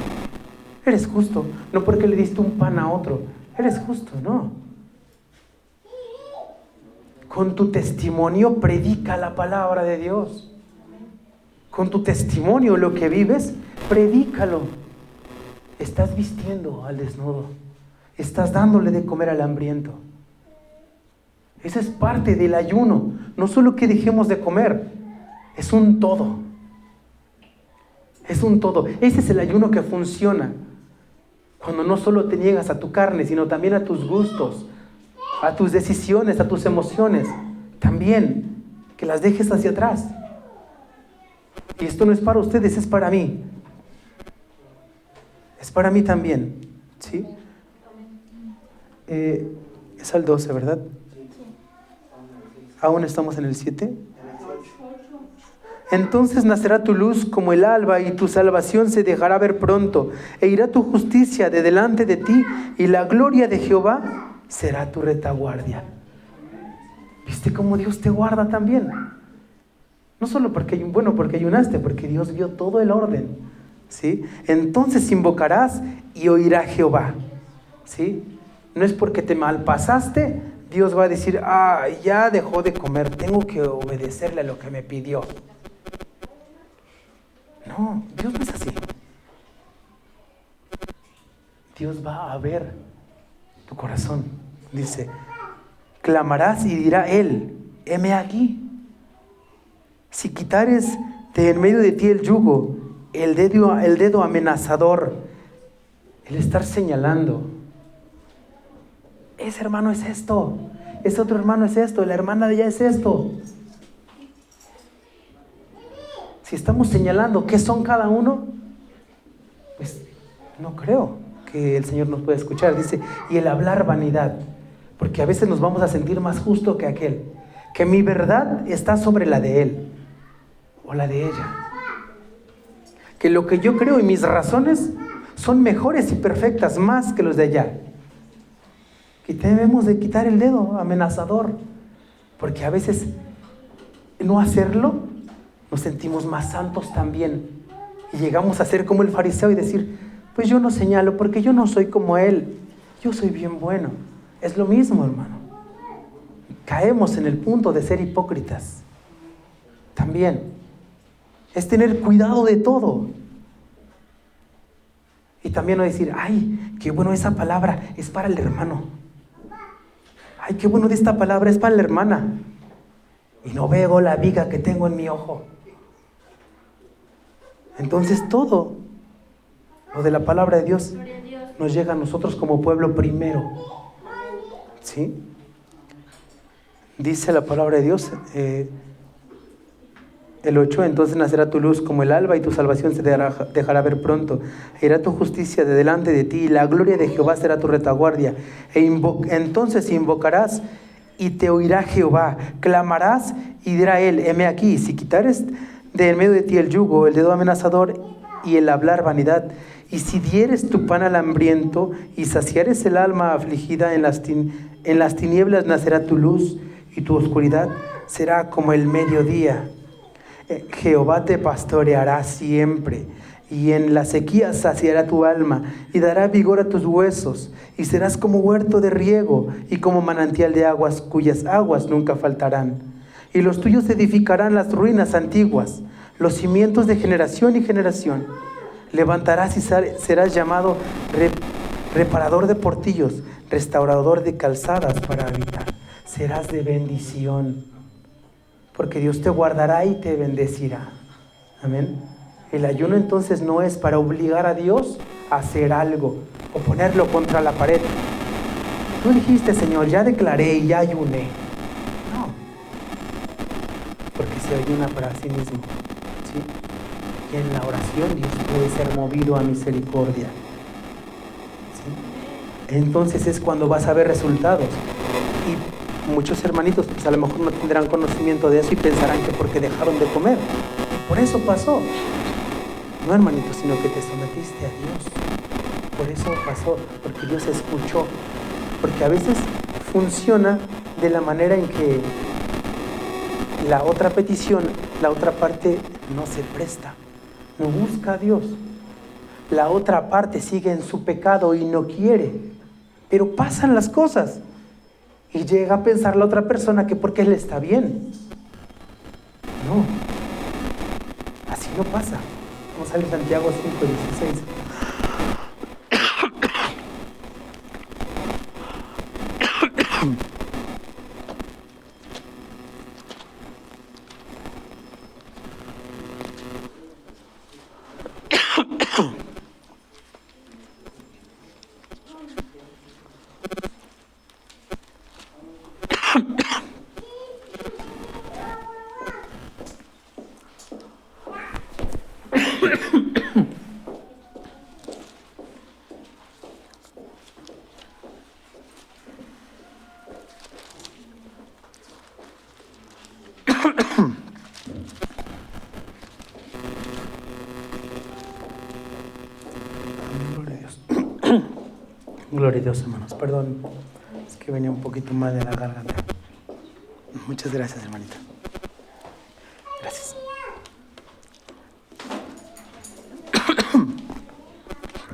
Eres justo. No porque le diste un pan a otro. Eres justo, no. Con tu testimonio predica la palabra de Dios. Con tu testimonio, lo que vives, predícalo. Estás vistiendo al desnudo. Estás dándole de comer al hambriento. Esa es parte del ayuno. No solo que dejemos de comer, es un todo. Es un todo. Ese es el ayuno que funciona. Cuando no solo te niegas a tu carne, sino también a tus gustos, a tus decisiones, a tus emociones. También, que las dejes hacia atrás. Y esto no es para ustedes, es para mí. Es para mí también. ¿Sí? Es al 12, ¿verdad? ¿Aún estamos en el 7? Entonces nacerá tu luz como el alba y tu salvación se dejará ver pronto, e irá tu justicia de delante de ti y la gloria de Jehová será tu retaguardia. ¿Viste cómo Dios te guarda también? No solo porque ayunaste, porque Dios vio todo el orden. ¿Sí? Entonces invocarás y oirá Jehová. ¿Sí? No es porque te malpasaste, Dios va a decir, ya dejó de comer, tengo que obedecerle a lo que me pidió. No, Dios no es así. Dios va a ver tu corazón. Dice, clamarás y dirá Él, heme aquí. Si quitares de en medio de ti el yugo, el dedo amenazador, el estar señalando, ese hermano es esto, ese otro hermano es esto, la hermana de ella es esto. Si estamos señalando qué son cada uno, pues no creo que el Señor nos pueda escuchar. Dice, y el hablar vanidad, porque a veces nos vamos a sentir más justo que aquel. que mi verdad está sobre la de él o la de ella. Que lo que yo creo y mis razones son mejores y perfectas más que los de allá. Que debemos de quitar el dedo amenazador, porque a veces no hacerlo nos sentimos más santos también y llegamos a ser como el fariseo y decir, pues yo no señalo porque yo no soy como él, yo soy bien bueno. Es lo mismo, hermano. Caemos en el punto de ser hipócritas también. Es tener cuidado de todo. Y también no decir, ay, qué bueno esa palabra es para el hermano. Ay, qué bueno de esta palabra es para la hermana. Y no veo la viga que tengo en mi ojo. Entonces todo lo de la palabra de Dios nos llega a nosotros como pueblo primero. ¿Sí? Dice la palabra de Dios, el 8, entonces nacerá tu luz como el alba y tu salvación se dejará ver pronto. Irá tu justicia de delante de ti y la gloria de Jehová será tu retaguardia. Entonces invocarás y te oirá Jehová. Clamarás y dirá él, heme aquí. Si quitares de en medio de ti el yugo, el dedo amenazador y el hablar vanidad, y si dieres tu pan al hambriento y saciares el alma afligida, en las tinieblas nacerá tu luz y tu oscuridad será como el mediodía. Jehová te pastoreará siempre, y en la sequía saciará tu alma, y dará vigor a tus huesos, y serás como huerto de riego, y como manantial de aguas, cuyas aguas nunca faltarán. Y los tuyos edificarán las ruinas antiguas, los cimientos de generación y generación. Levantarás y serás llamado reparador de portillos, restaurador de calzadas para habitar. Serás de bendición, porque Dios te guardará y te bendecirá. Amén. El ayuno entonces no es para obligar a Dios a hacer algo o ponerlo contra la pared. Tú dijiste, Señor, ya declaré y ya ayuné. No, porque se ayuna para sí mismo, ¿sí? Y en la oración Dios puede ser movido a misericordia, ¿sí? Entonces es cuando vas a ver resultados. Y muchos hermanitos pues a lo mejor no tendrán conocimiento de eso y pensarán que porque dejaron de comer, por eso pasó. No, hermanitos, sino que te sometiste a Dios. Por eso pasó, porque Dios escuchó. Porque a veces funciona de la manera en que la otra petición, la otra parte no se presta, no busca a Dios. La otra parte sigue en su pecado y no quiere. Pero pasan las cosas. Y llega a pensar la otra persona que porque él está bien. No, así no pasa. Vamos a leer Santiago 5:16. Gloria a Dios, hermanos. Perdón, es que venía un poquito mal de la garganta. Muchas gracias, hermanita. Gracias.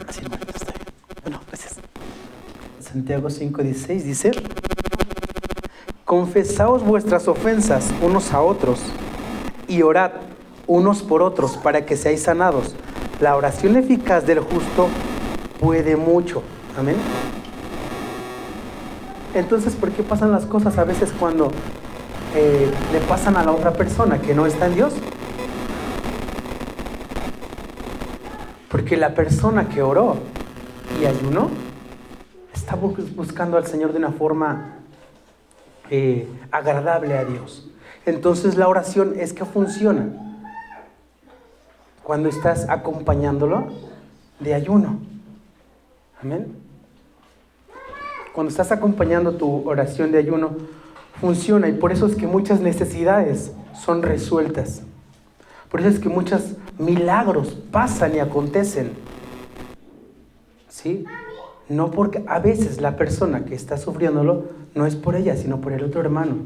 Así, hermanita, está bien. Bueno, gracias. Santiago 5:16 dice: confesaos vuestras ofensas unos a otros y orad unos por otros para que seáis sanados. La oración eficaz del justo puede mucho. Amén. Entonces, ¿por qué pasan las cosas a veces cuando le pasan a la otra persona que no está en Dios? Porque la persona que oró y ayunó está buscando al Señor de una forma agradable a Dios. Entonces la oración es que funciona cuando estás acompañándolo de ayuno. Amén. Cuando estás acompañando tu oración de ayuno, funciona y por eso es que muchas necesidades son resueltas. Por eso es que muchos milagros pasan y acontecen. ¿Sí? No porque a veces la persona que está sufriéndolo no es por ella, sino por el otro hermano.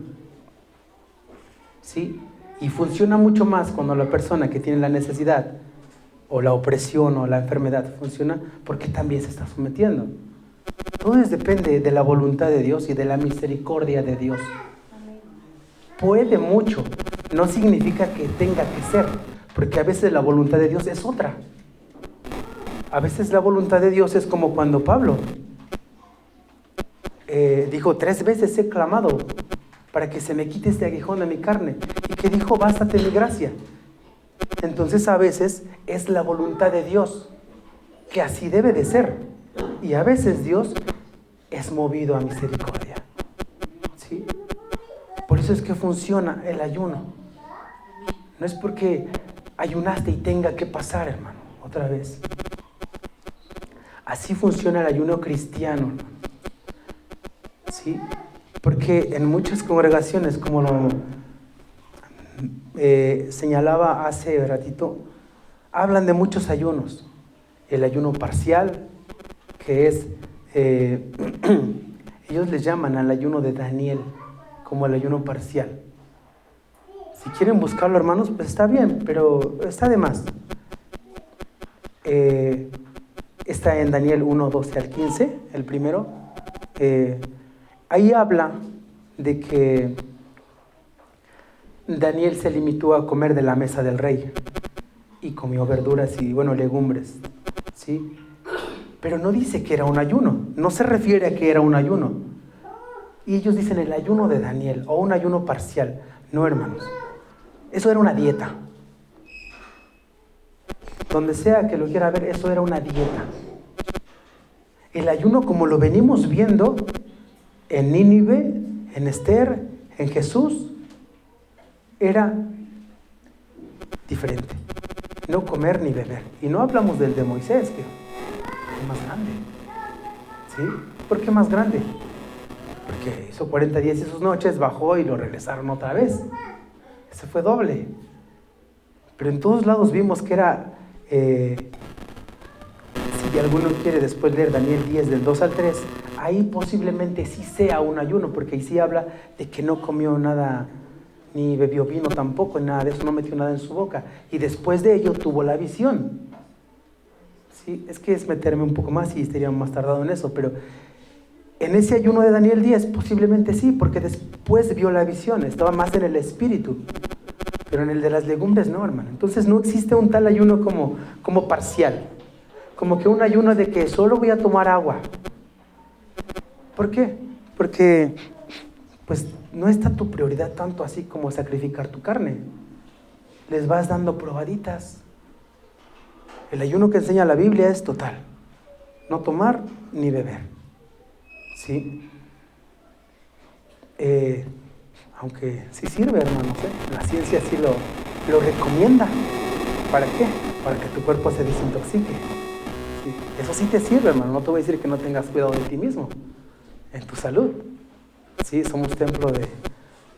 ¿Sí? Y funciona mucho más cuando la persona que tiene la necesidad o la opresión o la enfermedad funciona porque también se está sometiendo. Todo depende de la voluntad de Dios y de la misericordia de Dios. Puede mucho, no significa que tenga que ser, porque a veces la voluntad de Dios es otra. A veces la voluntad de Dios es como cuando Pablo dijo, 3 veces he clamado para que se me quite este aguijón de mi carne, y que dijo, bástate mi gracia. Entonces a veces es la voluntad de Dios, que así debe de ser, y a veces Dios es movido a misericordia. ¿Sí? Por eso es que funciona el ayuno. No es porque ayunaste y tenga que pasar, hermano, otra vez. Así funciona el ayuno cristiano, hermano. ¿Sí? Porque en muchas congregaciones, como lo señalaba hace ratito, hablan de muchos ayunos. El ayuno parcial, que es, ellos les llaman al ayuno de Daniel como el ayuno parcial. Si quieren buscarlo, hermanos, pues está bien, pero está de más. Está en Daniel 1, 12 al 15, el primero. Ahí habla de que Daniel se limitó a comer de la mesa del rey y comió verduras y, legumbres, ¿sí? Pero no dice que era un ayuno, no se refiere a que era un ayuno. Y ellos dicen el ayuno de Daniel o un ayuno parcial. No, hermanos, eso era una dieta. Donde sea que lo quiera ver, eso era una dieta. El ayuno, como lo venimos viendo en Nínive, en Esther, en Jesús, era diferente. No comer ni beber. Y no hablamos del de Moisés, que es más grande. ¿Sí? ¿Por qué más grande? Porque hizo 40 días y sus noches, bajó y lo regresaron otra vez. Ese fue doble. Pero en todos lados vimos que era, si alguno quiere después leer Daniel 10 del 2 al 3, ahí posiblemente sí sea un ayuno, porque ahí sí habla de que no comió nada, ni bebió vino tampoco, nada de eso, no metió nada en su boca. Y después de ello tuvo la visión. Sí, es que es meterme un poco más y estaría más tardado en eso, pero en ese ayuno de Daniel 10 posiblemente sí, porque después vio la visión, estaba más en el espíritu. Pero en el de las legumbres no, hermano. Entonces no existe un tal ayuno como parcial. Como que un ayuno de que solo voy a tomar agua. ¿Por qué? Porque pues no está tu prioridad tanto así como sacrificar tu carne. Les vas dando probaditas. El ayuno que enseña la Biblia es total. No tomar ni beber. ¿Sí? Aunque sí sirve, hermanos, la ciencia sí lo recomienda. ¿Para qué? Para que tu cuerpo se desintoxique. ¿Sí? Eso sí te sirve, hermano. No te voy a decir que no tengas cuidado de ti mismo, en tu salud. Sí, somos templo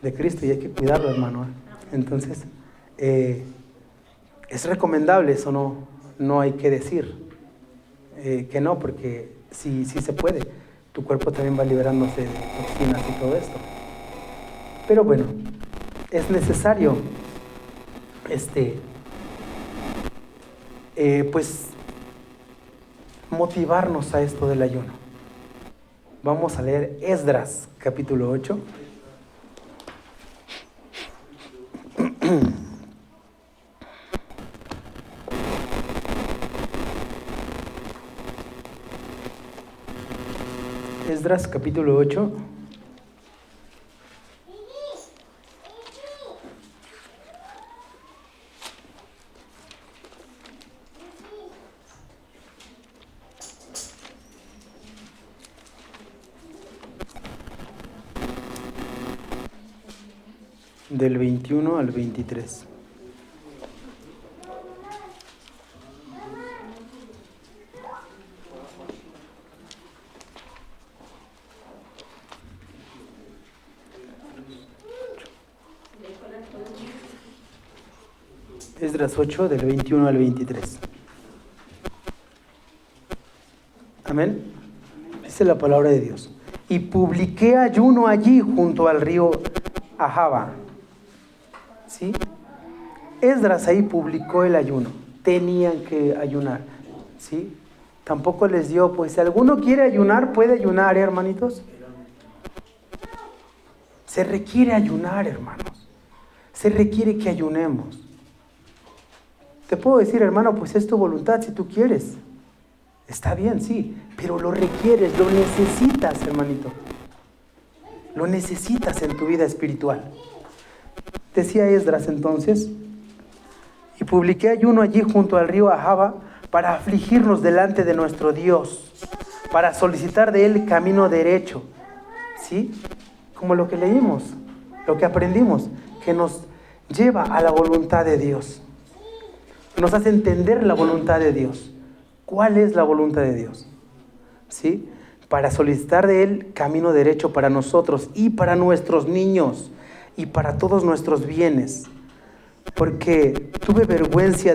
de Cristo y hay que cuidarlo, hermano. Entonces, es recomendable, eso no hay que decir que no, porque sí se puede. Tu cuerpo también va liberándose de toxinas y todo esto. Pero bueno, es necesario pues motivarnos a esto del ayuno. Vamos a leer Esdras capítulo 8. Esdras capítulo 8. Del 21 al 23. Esdras 8, del 21 al 23. Amén. Dice la palabra de Dios. Y publiqué ayuno allí junto al río Ahava. ¿Sí? Esdras ahí publicó el ayuno. Tenían que ayunar. ¿Sí? Tampoco les dio, pues si alguno quiere ayunar, puede ayunar, hermanitos. Se requiere ayunar, hermanos. Se requiere que ayunemos. Te puedo decir, hermano, pues es tu voluntad si tú quieres. Está bien, sí, pero lo requieres, lo necesitas, hermanito. Lo necesitas en tu vida espiritual. Decía Esdras entonces, y publiqué ayuno allí junto al río Ahava para afligirnos delante de nuestro Dios, para solicitar de Él camino derecho. ¿Sí? Como lo que leímos, lo que aprendimos, que nos lleva a la voluntad de Dios. Nos hace entender la voluntad de Dios. ¿Cuál es la voluntad de Dios? ¿Sí? Para solicitar de Él camino derecho para nosotros y para nuestros niños y para todos nuestros bienes. Porque tuve vergüenza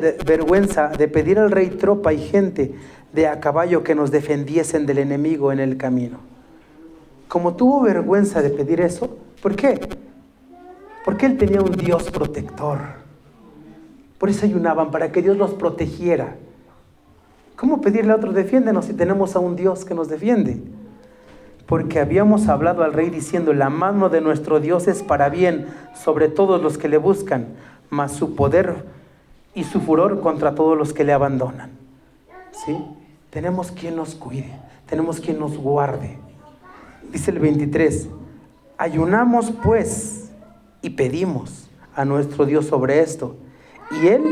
de pedir al rey tropa y gente de a caballo que nos defendiesen del enemigo en el camino. Como tuvo vergüenza de pedir eso, ¿por qué? Porque él tenía un Dios protector. Por eso ayunaban, para que Dios los protegiera. ¿Cómo pedirle a otro defiéndenos si tenemos a un Dios que nos defiende? Porque habíamos hablado al rey diciendo, la mano de nuestro Dios es para bien sobre todos los que le buscan, mas su poder y su furor contra todos los que le abandonan. ¿Sí? Tenemos quien nos cuide, tenemos quien nos guarde. Dice el 23, ayunamos pues y pedimos a nuestro Dios sobre esto, y Él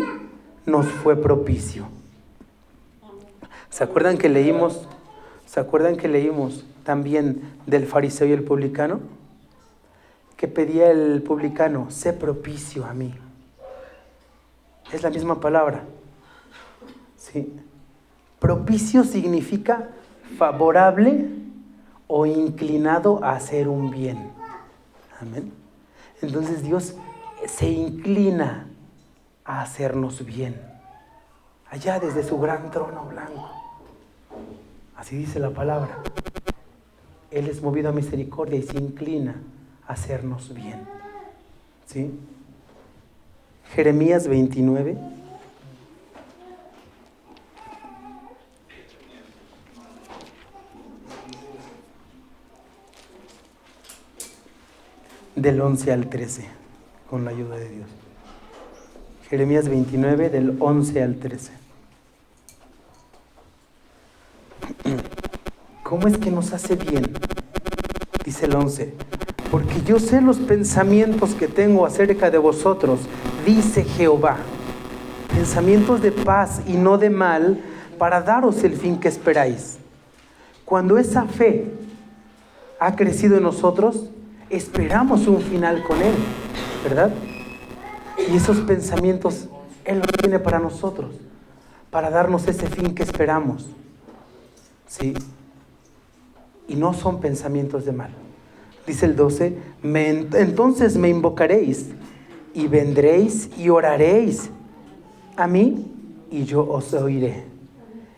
nos fue propicio. ¿Se acuerdan que leímos también del fariseo y el publicano? ¿Qué pedía el publicano? Sé propicio a mí. Es la misma palabra. ¿Sí? Propicio significa favorable o inclinado a hacer un bien. Amén. Entonces Dios se inclina a hacernos bien. Allá desde su gran trono blanco. Así dice la palabra. Él es movido a misericordia y se inclina a hacernos bien. ¿Sí? Jeremías 29. Del 11 al 13, con la ayuda de Dios. Jeremías 29, del 11 al 13. ¿Cómo es que nos hace bien? Dice el 11. Porque yo sé los pensamientos que tengo acerca de vosotros, dice Jehová. Pensamientos de paz y no de mal, para daros el fin que esperáis. Cuando esa fe ha crecido en nosotros, esperamos un final con Él, ¿verdad? Y esos pensamientos Él los tiene para nosotros, para darnos ese fin que esperamos. ¿Sí? Y no son pensamientos de mal. Dice el 12, entonces me invocaréis y vendréis y oraréis a mí y yo os oiré.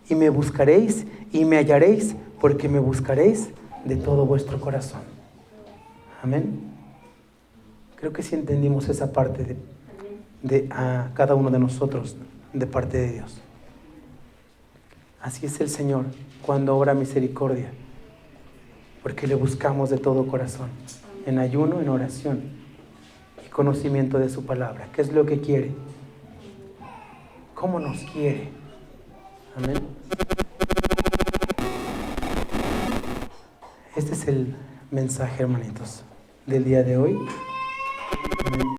Y me buscaréis y me hallaréis, porque me buscaréis de todo vuestro corazón. Amén. Creo que sí entendimos esa parte de cada uno de nosotros, de parte de Dios. Así es el Señor cuando obra misericordia, porque le buscamos de todo corazón, en ayuno, en oración y conocimiento de su palabra. ¿Qué es lo que quiere? ¿Cómo nos quiere? Amén. Este es el mensaje, hermanitos, del día de hoy. Amén.